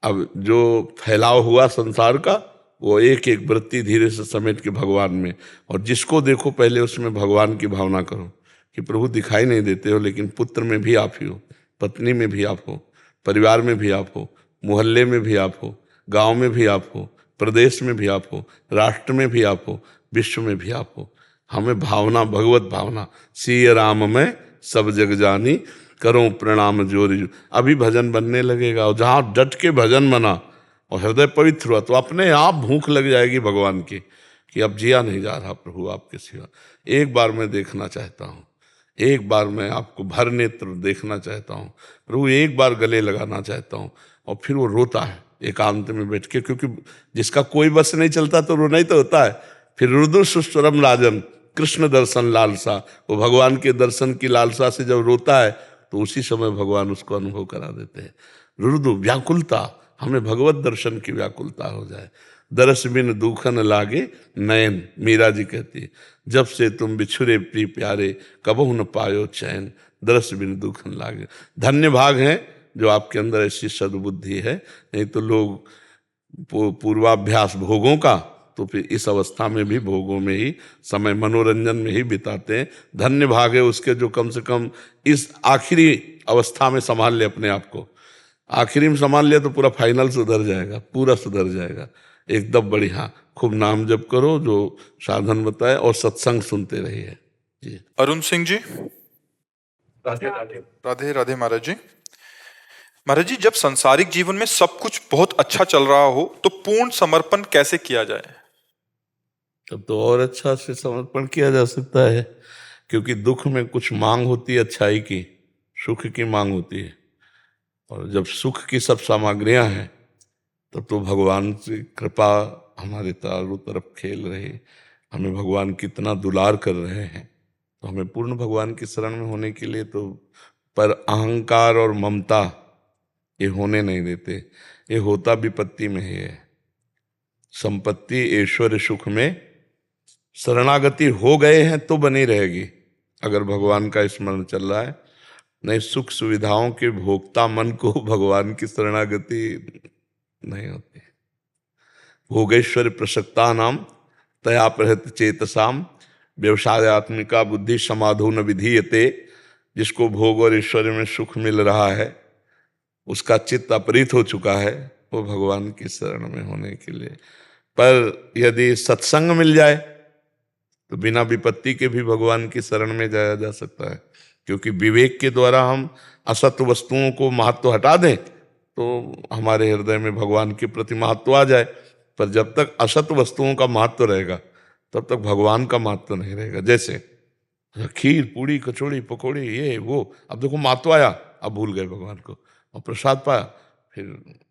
अब जो फैलाव हुआ संसार का, वो एक एक वृत्ति धीरे से समेट के भगवान में, और जिसको देखो पहले उसमें भगवान की भावना करो कि प्रभु दिखाई नहीं देते हो लेकिन पुत्र में भी आप ही हो, पत्नी में भी आप हो, परिवार में भी आप हो, मोहल्ले में भी आप हो, गांव में भी आप हो, प्रदेश में भी आप हो, राष्ट्र में भी आप हो, विश्व में भी आप हो। हमें भावना, भगवत भावना, सिय राम में सब जग जानी, करो प्रणाम जोरी। अभी भजन बनने लगेगा, और जहाँ डट के भजन बना और हृदय पवित्र हुआ तो अपने आप भूख लग जाएगी भगवान की कि अब जिया नहीं जा रहा प्रभु आपके सिवा। एक बार मैं देखना चाहता हूँ, एक बार मैं आपको भर नेत्र देखना चाहता हूँ प्रभु, एक बार गले लगाना चाहता हूँ। और फिर वो रोता है एकांत में बैठ के, क्योंकि जिसका कोई बस नहीं चलता तो रोना ही तो होता है। फिर रुद्र सुस्वरम राजन कृष्ण दर्शन लालसा, वो भगवान के दर्शन की लालसा से जब रोता है तो उसी समय भगवान उसको अनुभव करा देते हैं। रुद्र व्याकुलता, हमें भगवत दर्शन की व्याकुलता हो जाए। दरस बिन दूखन लागे नयन, मीरा जी कहती है, जब से तुम बिछुरे प्रिय प्यारे, कबहु न पायो चैन, दरस बिन दूखन लागे। धन्य भाग हैं जो आपके अंदर ऐसी सद्बुद्धि है, नहीं तो लोग पूर्वाभ्यास भोगों का, तो फिर इस अवस्था में भी भोगों में ही समय, मनोरंजन में ही बिताते हैं। धन्य भाग है उसके जो कम से कम इस आखिरी अवस्था में संभाल ले अपने आप को। आखिरी में संभाल लिया तो पूरा फाइनल सुधर जाएगा, पूरा सुधर जाएगा एकदम बढ़िया। खूब नाम जप करो जो साधन बताए, और सत्संग सुनते रहिए जी। अरुण सिंह जी। राधे राधे। राधे राधे महाराज जी। महाराज जी, जब सांसारिक जीवन में सब कुछ बहुत अच्छा चल रहा हो तो पूर्ण समर्पण कैसे किया जाए? तब तो और अच्छा से समर्पण किया जा सकता है, क्योंकि दुख में कुछ मांग होती है अच्छाई की, सुख की मांग होती है। और जब सुख की सब सामग्रियां हैं तब तो भगवान की कृपा हमारे चारों तरफ खेल रही, हमें भगवान कितना दुलार कर रहे हैं। तो हमें पूर्ण भगवान की शरण में होने के लिए तो, पर अहंकार और ममता ये होने नहीं देते। ये होता विपत्ति में ही है। संपत्ति ऐश्वर्य सुख में शरणागति हो गए हैं तो बनी रहेगी, अगर भगवान का स्मरण चल रहा है। नहीं, सुख सुविधाओं के भोक्ता मन को भगवान की शरणागति नहीं होती। भोगेश्वर प्रसक्ता नाम तया प्रहत चेतसाम, व्यवसायत्मिका बुद्धि समाधो न विधीयते। जिसको भोग और ईश्वर में सुख मिल रहा है, उसका चित्त अपरित हो चुका है, वो भगवान की शरण में होने के लिए। पर यदि सत्संग मिल जाए तो बिना विपत्ति के भी भगवान की शरण में जाया जा सकता है, क्योंकि विवेक के द्वारा हम असत वस्तुओं को महत्व हटा दें तो हमारे हृदय में भगवान के प्रति महत्व आ जाए। पर जब तक असत वस्तुओं का महत्व रहेगा तब तक भगवान का महत्व नहीं रहेगा। जैसे खीर पूड़ी कचौड़ी पकौड़ी ये वो, अब देखो महत्व आया, अब भूल गए भगवान को। और प्रसाद पाया, फिर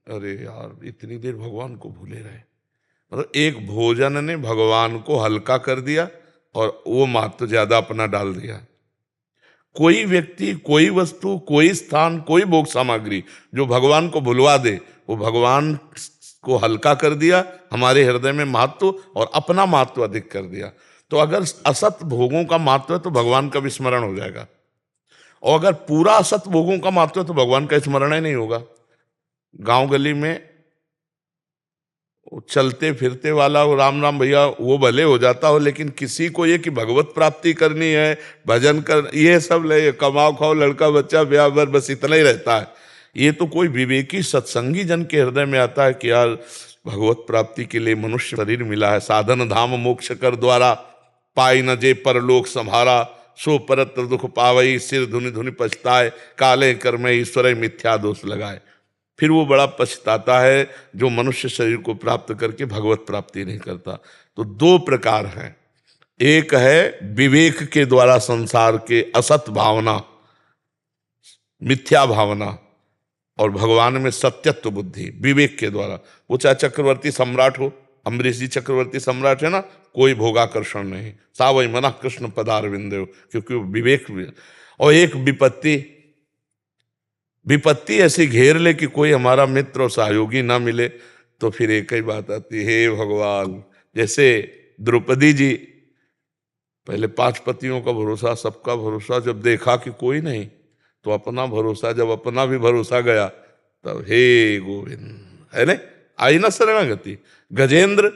अरे यार इतनी देर भगवान को भूले रहे। मतलब एक भोजन ने भगवान को हल्का कर दिया और वो महत्व ज्यादा अपना डाल दिया। कोई व्यक्ति, कोई वस्तु, कोई स्थान, कोई भोग सामग्री जो भगवान को भुलवा दे, वो भगवान को हल्का कर दिया, हमारे हृदय में महत्व और अपना महत्व अधिक कर दिया। तो अगर असत भोगों का महत्व है तो भगवान का विस्मरण हो जाएगा, और अगर पूरा असत भोगों का महत्व है तो भगवान का स्मरण ही नहीं होगा। गांव गली में चलते फिरते वाला वो राम राम भैया वो भले हो जाता हो, लेकिन किसी को ये कि भगवत प्राप्ति करनी है, भजन कर, ये सब ले कमाओ खाओ लड़का बच्चा ब्याह बर, बस इतना ही रहता है। ये तो कोई विवेकी सत्संगी जन के हृदय में आता है कि यार भगवत प्राप्ति के लिए मनुष्य शरीर मिला है, साधन धाम मोक्ष कर द्वारा, पाई न जे परलोक संभारा, सो परत्र दुख पावई, सिर धुनि धुनि पछताए, काले कर्म ईश्वर मिथ्या दोष लगाए। फिर वो बड़ा पछताता है जो मनुष्य शरीर को प्राप्त करके भगवत प्राप्ति नहीं करता। तो दो प्रकार हैं, एक है विवेक के द्वारा संसार के असत भावना, मिथ्या भावना, और भगवान में सत्यत्व बुद्धि विवेक के द्वारा। वो चाहे चक्रवर्ती सम्राट हो, अम्बरीश जी चक्रवर्ती सम्राट है ना, कोई भोगाकर्षण नहीं, सावई मना कृष्ण पदारविंदो, क्योंकि वो विवेक। और एक विपत्ति ऐसी घेर ले कि कोई हमारा मित्र और सहयोगी ना मिले, तो फिर एक ही बात आती है, हे भगवान। जैसे द्रौपदी जी, पहले 5 पतियों का भरोसा, सबका भरोसा, जब देखा कि कोई नहीं तो अपना भरोसा, जब अपना भी भरोसा गया तब हे गोविंद, है ना, आई ना शरणागति। गजेंद्र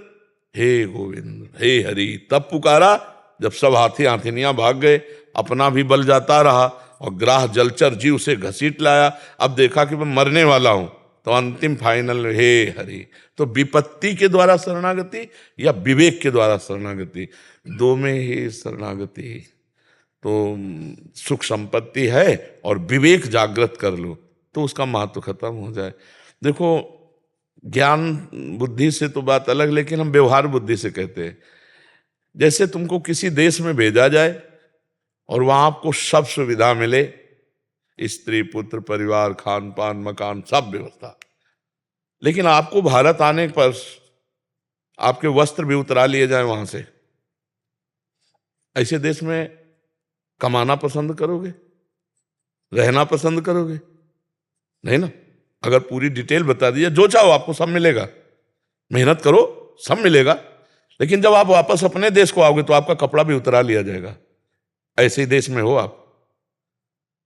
हे गोविंद हे हरि, तब पुकारा जब सब हाथी हाथिनियां भाग गए, अपना भी बल जाता रहा और ग्राह जलचर जी उसे घसीट लाया। अब देखा कि मैं मरने वाला हूं, तो अंतिम फाइनल हे हरि। तो विपत्ति के द्वारा शरणागति या विवेक के द्वारा शरणागति, दो में ही शरणागति। तो सुख संपत्ति है और विवेक जागृत कर लो तो उसका महत्व खत्म हो जाए। देखो ज्ञान बुद्धि से तो बात अलग, लेकिन हम व्यवहार बुद्धि से कहते हैं। जैसे तुमको किसी देश में भेजा जाए और वहां आपको सब सुविधा मिले, स्त्री पुत्र परिवार खान पान मकान सब व्यवस्था, लेकिन आपको भारत आने पर आपके वस्त्र भी उतरा लिए जाए वहां से, ऐसे देश में कमाना पसंद करोगे? रहना पसंद करोगे? नहीं ना। अगर पूरी डिटेल बता दीजिए, जो चाहो आपको सब मिलेगा, मेहनत करो सब मिलेगा, लेकिन जब आप वापस अपने देश को आओगे तो आपका कपड़ा भी उतरा लिया जाएगा। ऐसे ही देश में हो आप,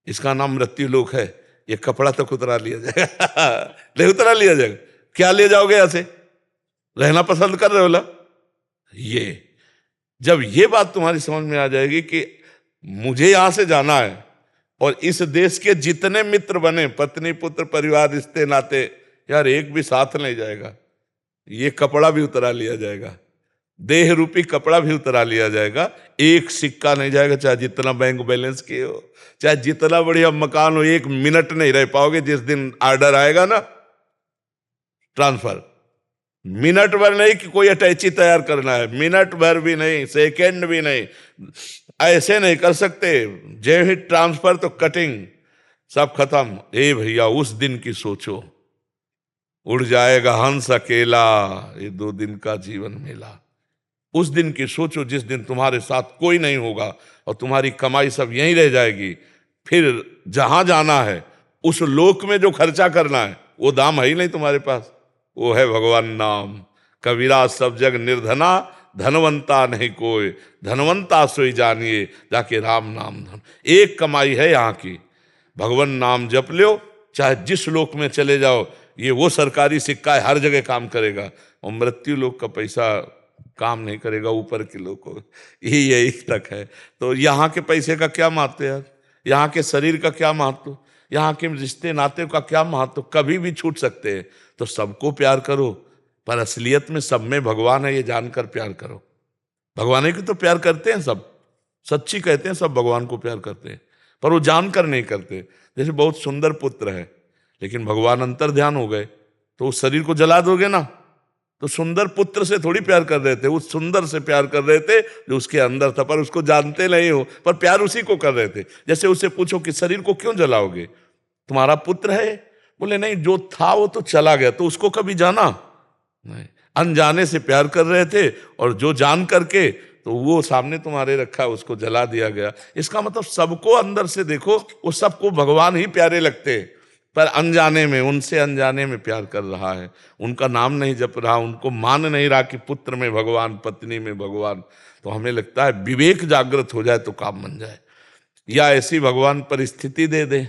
इसका नाम मृत्यु लोक है, ये कपड़ा तक उतरा लिया जाएगा नहीं उतरा लिया जाएगा, क्या ले जाओगे यहां से? रहना पसंद कर रहे हो ला? ये जब ये बात तुम्हारी समझ में आ जाएगी कि मुझे यहां से जाना है और इस देश के जितने मित्र बने, पत्नी पुत्र परिवार रिश्ते नाते, यार एक भी साथ नहीं जाएगा, ये कपड़ा भी उतरा लिया जाएगा, देह रूपी कपड़ा भी उतरा लिया जाएगा, एक सिक्का नहीं जाएगा, चाहे जितना बैंक बैलेंस किए हो, चाहे जितना बढ़िया मकान हो, एक मिनट नहीं रह पाओगे। जिस दिन ऑर्डर आएगा ना ट्रांसफर, मिनट भर नहीं कि कोई अटैची तैयार करना है, मिनट भर भी नहीं, सेकंड भी नहीं, ऐसे नहीं कर सकते। जय हिट ट्रांसफर तो कटिंग, सब खत्म। ए भैया उस दिन की सोचो, उड़ जाएगा हंस अकेला, ये 2 दिन का जीवन मेला। उस दिन की सोचो जिस दिन तुम्हारे साथ कोई नहीं होगा और तुम्हारी कमाई सब यहीं रह जाएगी। फिर जहां जाना है उस लोक में जो खर्चा करना है वो दाम है ही नहीं तुम्हारे पास, वो है भगवान नाम। कबीरा सब जग निर्धना, धनवंता नहीं कोई, धनवंता सोई जानिए, जाके राम नाम धन। एक कमाई है यहाँ की, भगवान नाम जप लो, चाहे जिस लोक में चले जाओ, ये वो सरकारी सिक्का है, हर जगह काम करेगा। और मृत्यु लोक का पैसा काम नहीं करेगा, ऊपर के लोग को यही तक है। तो यहाँ के पैसे का क्या महत्व यार, यहाँ के शरीर का क्या महत्व, यहाँ के रिश्ते नाते का क्या महत्व, कभी भी छूट सकते हैं। तो सबको प्यार करो, पर असलियत में सब में भगवान है ये जानकर प्यार करो। भगवान की तो प्यार करते हैं सब, सच्ची कहते हैं सब भगवान को प्यार करते हैं, पर वो जानकर नहीं करते। जैसे बहुत सुंदर पुत्र है, लेकिन भगवान अंतर ध्यान हो गए तो उस शरीर को जला दोगे ना, तो सुंदर पुत्र से थोड़ी प्यार कर रहे थे, उस सुंदर से प्यार कर रहे थे जो उसके अंदर था, पर उसको जानते नहीं हो, पर प्यार उसी को कर रहे थे। जैसे उससे पूछो कि शरीर को क्यों जलाओगे, तुम्हारा पुत्र है, बोले नहीं जो था वो तो चला गया, तो उसको कभी जाना नहीं, अनजाने से प्यार कर रहे थे, और जो जान करके तो वो सामने तुम्हारे रखा, उसको जला दिया गया। इसका मतलब सबको अंदर से देखो, वो सबको भगवान ही प्यारे लगते, पर अनजाने में, उनसे अनजाने में प्यार कर रहा है, उनका नाम नहीं जप रहा, उनको मान नहीं रहा कि पुत्र में भगवान, पत्नी में भगवान। तो हमें लगता है विवेक जागृत हो जाए तो काम बन जाए, या ऐसी भगवान परिस्थिति दे दे।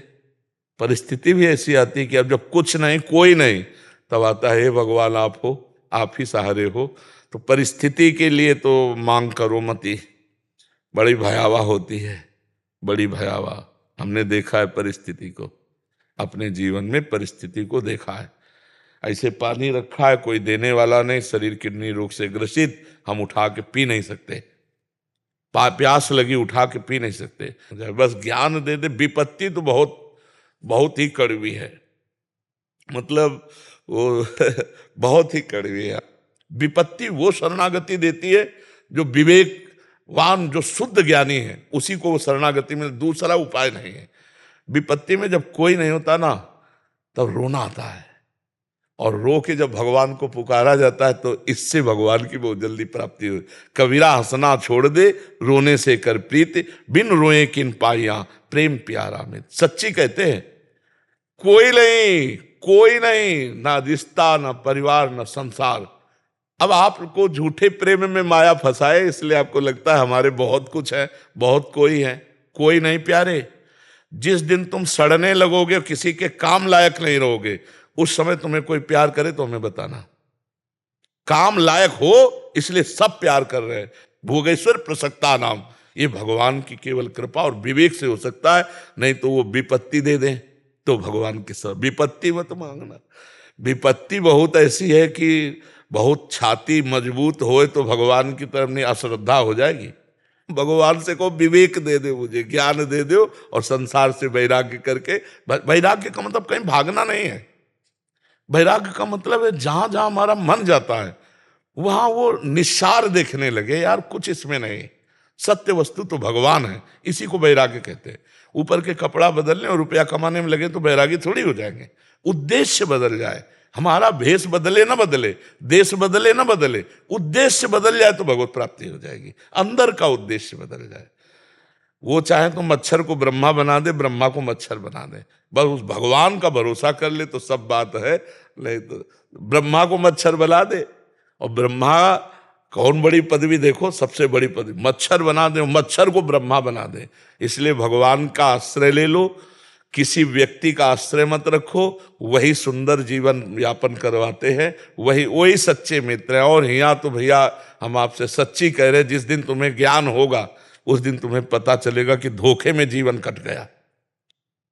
परिस्थिति भी ऐसी आती है कि अब जब कुछ नहीं कोई नहीं, तब आता है हे भगवान आप हो, आप ही सहारे हो। तो परिस्थिति के लिए तो मांग करो मती, बड़ी भयावह होती है, बड़ी भयावह। हमने देखा है परिस्थिति को, अपने जीवन में परिस्थिति को देखा है। ऐसे पानी रखा है, कोई देने वाला नहीं, शरीर किडनी रोग से ग्रसित, हम उठा के पी नहीं सकते, प्यास लगी उठा के पी नहीं सकते, बस ज्ञान दे दे। विपत्ति तो बहुत बहुत ही कड़वी है, मतलब वो बहुत ही कड़वी है। विपत्ति वो शरणागति देती है जो विवेकवान, जो शुद्ध ज्ञानी है, उसी को वो शरणागति में, दूसरा उपाय नहीं है। विपत्ति में जब कोई नहीं होता ना, तब रोना आता है, और रो के जब भगवान को पुकारा जाता है तो इससे भगवान की बहुत जल्दी प्राप्ति हो। कबीरा हंसना छोड़ दे, रोने से कर प्रीति, बिन रोए किन पाइया, प्रेम प्यारा में। सच्ची कहते हैं, कोई नहीं, कोई नहीं, ना रिश्ता, ना परिवार, ना संसार। अब आपको झूठे प्रेम में माया फंसाए, इसलिए आपको लगता है हमारे बहुत कुछ है, बहुत कोई है, कोई नहीं प्यारे। जिस दिन तुम सड़ने लगोगे, किसी के काम लायक नहीं रहोगे, उस समय तुम्हें कोई प्यार करे तो हमें बताना। काम लायक हो इसलिए सब प्यार कर रहे हैं। भोगेश्वर प्रसक्ता नाम, ये भगवान की केवल कृपा और विवेक से हो सकता है, नहीं तो वो विपत्ति दे दें तो भगवान के सब। विपत्ति मत मांगना, विपत्ति बहुत ऐसी है कि बहुत छाती मजबूत होए तो भगवान की तरफ नहीं, अश्रद्धा हो जाएगी। भगवान से को विवेक दे दे, मुझे ज्ञान दे दो, और संसार से वैराग्य करके। वैराग्य का मतलब कहीं भागना नहीं है, वैराग्य का मतलब है जहां जहां हमारा मन जाता है वहां वो निस्सार देखने लगे, यार कुछ इसमें नहीं, सत्य वस्तु तो भगवान है, इसी को वैराग्य कहते हैं। ऊपर के कपड़ा बदलने और रुपया कमाने में लगे तो वैरागी थोड़ी हो जाएंगे। उद्देश्य बदल जाए, हमारा भेष बदले ना बदले, देश बदले ना बदले, उद्देश्य बदल जाए तो भगवत प्राप्ति हो जाएगी। अंदर का उद्देश्य बदल जाए। वो चाहे तो मच्छर को ब्रह्मा बना दे, ब्रह्मा को मच्छर बना दे, बस उस भगवान का भरोसा कर ले तो सब बात है। नहीं तो ब्रह्मा को मच्छर बना दे और ब्रह्मा कौन बड़ी पदवी, देखो सबसे बड़ी पदवी, मच्छर बना दे, मच्छर को ब्रह्मा बना दे। इसलिए भगवान का आश्रय ले लो, किसी व्यक्ति का आश्रय मत रखो, वही सुंदर जीवन यापन करवाते हैं, वही सच्चे मित्र हैं। और यहाँ तो भैया हम आपसे सच्ची कह रहे हैं, जिस दिन तुम्हें ज्ञान होगा उस दिन तुम्हें पता चलेगा कि धोखे में जीवन कट गया।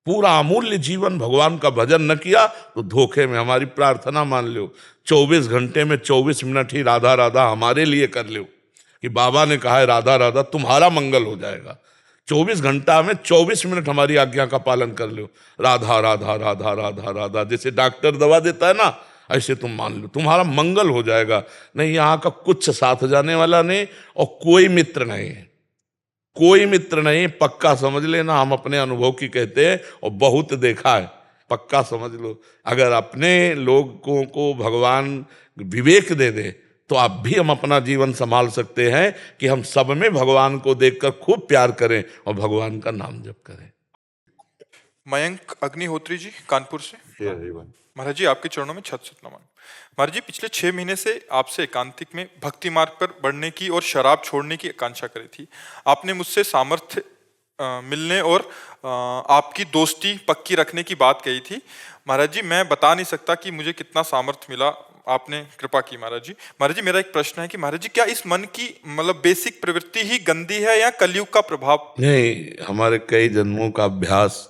पूरा अमूल्य जीवन भगवान का भजन न किया तो धोखे में। हमारी प्रार्थना मान लो, 24 घंटे में 24 मिनट ही राधा राधा हमारे लिए कर लो, कि बाबा ने कहा है राधा राधा तुम्हारा मंगल हो जाएगा। 24 घंटा में 24 मिनट हमारी आज्ञा का पालन कर लो, राधा राधा राधा राधा राधा, जैसे डॉक्टर दवा देता है ना, ऐसे तुम मान लो तुम्हारा मंगल हो जाएगा। नहीं, यहाँ का कुछ साथ जाने वाला नहीं और कोई मित्र नहीं है, कोई मित्र नहीं, पक्का समझ लेना। हम अपने अनुभव की कहते हैं और बहुत देखा है, पक्का समझ लो। अगर अपने लोगों को भगवान विवेक दे दे तो आप भी हम अपना जीवन संभाल सकते हैं कि हम सब में भगवान को देखकर खूब प्यार करें और भगवान का नाम जप करें। मयंक अग्निहोत्री जी कानपुर से। महाराज जी आपके चरणों में छत छत नमन। महाराज जी पिछले 6 महीने से आपसे एकांतिक में भक्ति मार्ग पर बढ़ने की और शराब छोड़ने की आकांक्षा करी थी। आपने मुझसे सामर्थ्य मिलने और आपकी दोस्ती पक्की रखने की बात कही थी। महाराज जी मैं बता नहीं सकता कि मुझे कितना सामर्थ्य मिला, आपने कृपा की महाराज जी। महाराज जी मेरा एक प्रश्न है कि महाराज जी क्या इस मन की मतलब बेसिक प्रवृत्ति ही गंदी है या कलयुग का प्रभाव? नहीं, हमारे कई जन्मों का अभ्यास,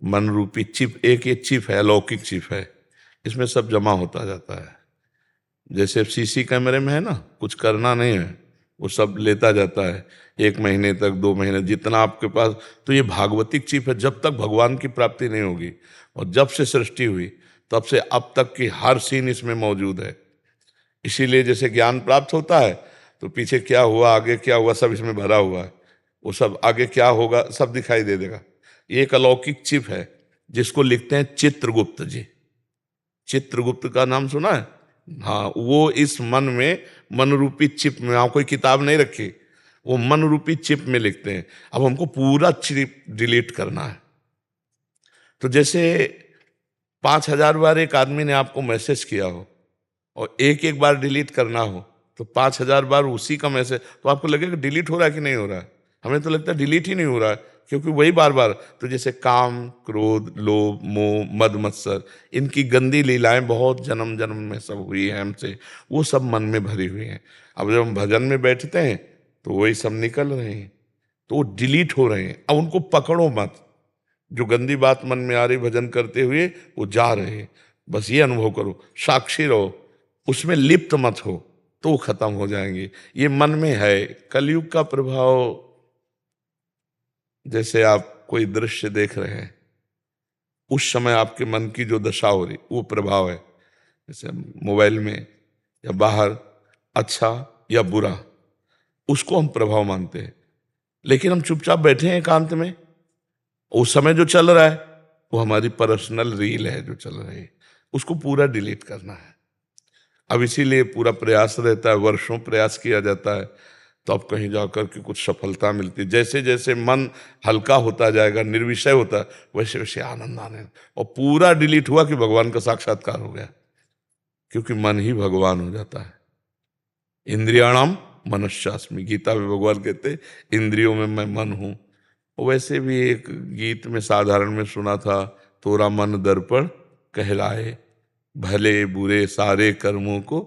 मन रूपी चिप, एक ये चिप है, अलौकिक चिप है, इसमें सब जमा होता जाता है। जैसे सीसी कैमरे में है ना, कुछ करना नहीं है, वो सब लेता जाता है 1 महीने तक, 2 महीने, जितना आपके पास। तो ये भागवतिक चिप है, जब तक भगवान की प्राप्ति नहीं होगी। और जब से सृष्टि हुई तब से अब तक की हर सीन इसमें मौजूद है। इसीलिए जैसे ज्ञान प्राप्त होता है तो पीछे क्या हुआ, आगे क्या हुआ, सब इसमें भरा हुआ है। वो सब आगे क्या होगा सब दिखाई दे देगा। ये एक अलौकिक चिप है जिसको लिखते हैं चित्रगुप्त जी। चित्रगुप्त का नाम सुना है? हाँ, वो इस मन में, मन रूपी चिप में, आप कोई किताब नहीं रखी, वो मन रूपी चिप में लिखते हैं। अब हमको पूरा चिप डिलीट करना है। तो जैसे 5000 बार एक आदमी ने आपको मैसेज किया हो और एक बार डिलीट करना हो तो 5000 बार उसी का मैसेज, तो आपको लगेगा डिलीट हो रहा है कि नहीं हो रहा है। हमें तो लगता है डिलीट ही नहीं हो रहा है, क्योंकि वही बार बार। तो जैसे काम, क्रोध, लोभ, मोह, मद, मत्सर, इनकी गंदी लीलाएं बहुत जन्म जन्म में सब हुई है हमसे, वो सब मन में भरी हुई हैं। अब जब हम भजन में बैठते हैं तो वही सब निकल रहे हैं, तो वो डिलीट हो रहे हैं। अब उनको पकड़ो मत, जो गंदी बात मन में आ रही भजन करते हुए वो जा रहे हैं, बस ये अनुभव करो, साक्षी रहो, उसमें लिप्त मत हो, तो वो खत्म हो जाएंगे। ये मन में है। कलयुग का प्रभाव, जैसे आप कोई दृश्य देख रहे हैं, उस समय आपके मन की जो दशा हो रही, वो प्रभाव है। जैसे मोबाइल में या बाहर, अच्छा या बुरा, उसको हम प्रभाव मानते हैं। लेकिन हम चुपचाप बैठे हैं एकांत में, उस समय जो चल रहा है वो हमारी पर्सनल रील है जो चल रही है, उसको पूरा डिलीट करना है। अब इसीलिए पूरा प्रयास रहता है, वर्षों प्रयास किया जाता है, तो अब कहीं जाकर के कुछ सफलता मिलती है। जैसे जैसे मन हल्का होता जाएगा, निर्विषय होता है, वैसे वैसे आनंद आने, और पूरा डिलीट हुआ कि भगवान का साक्षात्कार हो गया, क्योंकि मन ही भगवान हो जाता है। इंद्रियाणाम मनश्चास्मि, गीता में भगवान कहते इंद्रियों में मैं मन हूं। वैसे भी एक गीत में साधारण में सुना था, तोरा मन दर्पण कहलाए, भले बुरे सारे कर्मों को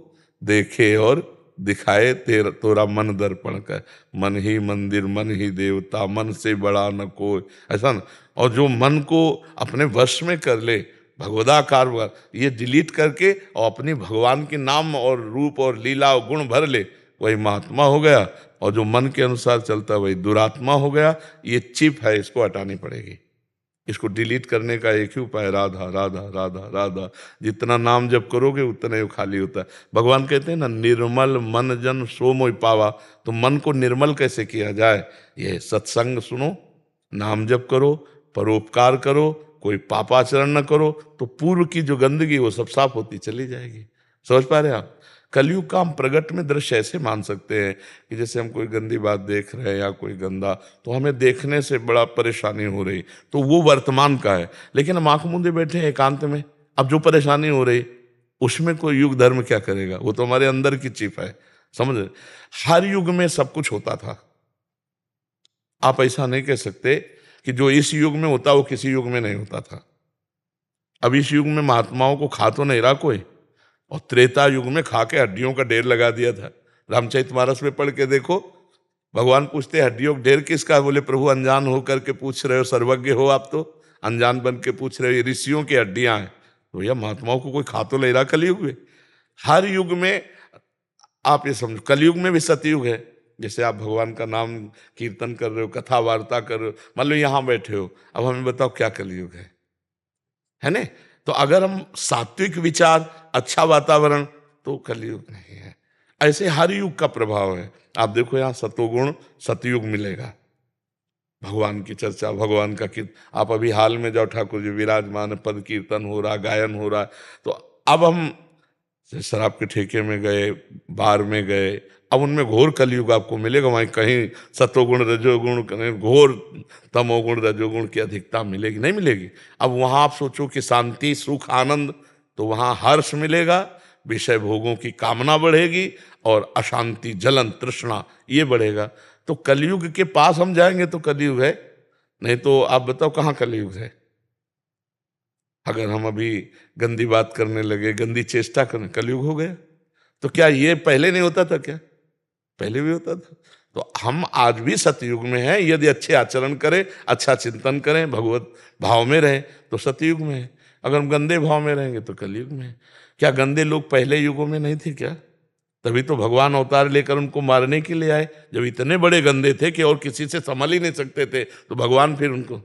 देखे और दिखाए, तोरा मन दर्पण का, मन ही मंदिर, मन ही देवता, मन से बड़ा न कोई, ऐसा न। और जो मन को अपने वश में कर ले, भगवदाकार, ये डिलीट करके और अपनी भगवान के नाम और रूप और लीला और गुण भर ले, वही महात्मा हो गया। और जो मन के अनुसार चलता वही दुरात्मा हो गया। ये चिप है, इसको हटानी पड़ेगी। इसको डिलीट करने का एक ही उपाय, राधा राधा राधा राधा। जितना नाम जप करोगे उतना ही खाली होता है। भगवान कहते हैं ना, निर्मल मन जन सो मोहि पावा। तो मन को निर्मल कैसे किया जाए? ये सत्संग सुनो, नाम जप करो, परोपकार करो, कोई पापाचरण न करो, तो पूर्व की जो गंदगी वो सब साफ होती चली जाएगी। समझ पा रहे आप? कलयुग का हम प्रगट में दृश्य ऐसे मान सकते हैं कि जैसे हम कोई गंदी बात देख रहे हैं या कोई गंदा, तो हमें देखने से बड़ा परेशानी हो रही, तो वो वर्तमान का है। लेकिन हम आंख मूंदे बैठे हैं एकांत में, अब जो परेशानी हो रही उसमें कोई युग धर्म क्या करेगा, वो तो हमारे अंदर की चिप है, समझ रहे? हर युग में सब कुछ होता था। आप ऐसा नहीं कह सकते कि जो इस युग में होता वो किसी युग में नहीं होता था। अब इस युग में महात्माओं को खा तो नहीं रहा कोई, और त्रेता युग में खा के हड्डियों का ढेर लगा दिया था। रामचरितमानस में पढ़ के देखो, भगवान पूछते हड्डियों का ढेर किसका है? बोले प्रभु अनजान हो करके पूछ रहे हो, सर्वज्ञ हो आप तो अनजान बन के पूछ रहे हो, ये ऋषियों की हड्डियां हैं। तो भैया महात्माओं को कोई खा तो नहीं रहा कलयुग में। हर युग में आप ये समझो, कलयुग में भी सतयुग है। जैसे आप भगवान का नाम कीर्तन कर रहे हो, कथा वार्ता कर रहे हो, मान लो यहाँ बैठे हो, अब हमें बताओ क्या कलयुग है ना? तो अगर हम सात्विक विचार, अच्छा वातावरण, तो कलयुग नहीं है। ऐसे हर युग का प्रभाव है। आप देखो यहाँ सतोगुण सतयुग मिलेगा, भगवान की चर्चा, भगवान का कीर्तन। आप अभी हाल में जाओ, ठाकुर जी विराजमान, पद कीर्तन हो रहा, गायन हो रहा। तो अब हम शराब के ठेके में गए, बार में गए, अब उनमें घोर कलयुग आपको मिलेगा। वहीं कहीं सतोगुण रजोगुण, कहीं घोर तमोगुण रजोगुण की अधिकता मिलेगी? नहीं मिलेगी। अब वहां आप सोचो कि शांति, सुख, आनंद, तो वहां हर्ष मिलेगा, विषय भोगों की कामना बढ़ेगी, और अशांति, जलन, तृष्णा ये बढ़ेगा। तो कलयुग के पास हम जाएंगे तो कलयुग है, नहीं तो आप बताओ कहाँ कलयुग है? अगर हम अभी गंदी बात करने लगे, गंदी चेष्टा करने, कलयुग हो गया। तो क्या ये पहले नहीं होता था? क्या पहले भी होता था? तो हम आज भी सतयुग में हैं। यदि अच्छे आचरण करें, अच्छा चिंतन करें, भगवत भाव में रहें, तो सतयुग में है। अगर हम गंदे भाव में रहेंगे तो कलयुग में है। क्या गंदे लोग पहले युगों में नहीं थे क्या? तभी तो भगवान अवतार लेकर उनको मारने के लिए आए। जब इतने बड़े गंदे थे कि और किसी से संभल ही नहीं सकते थे, तो भगवान फिर उनको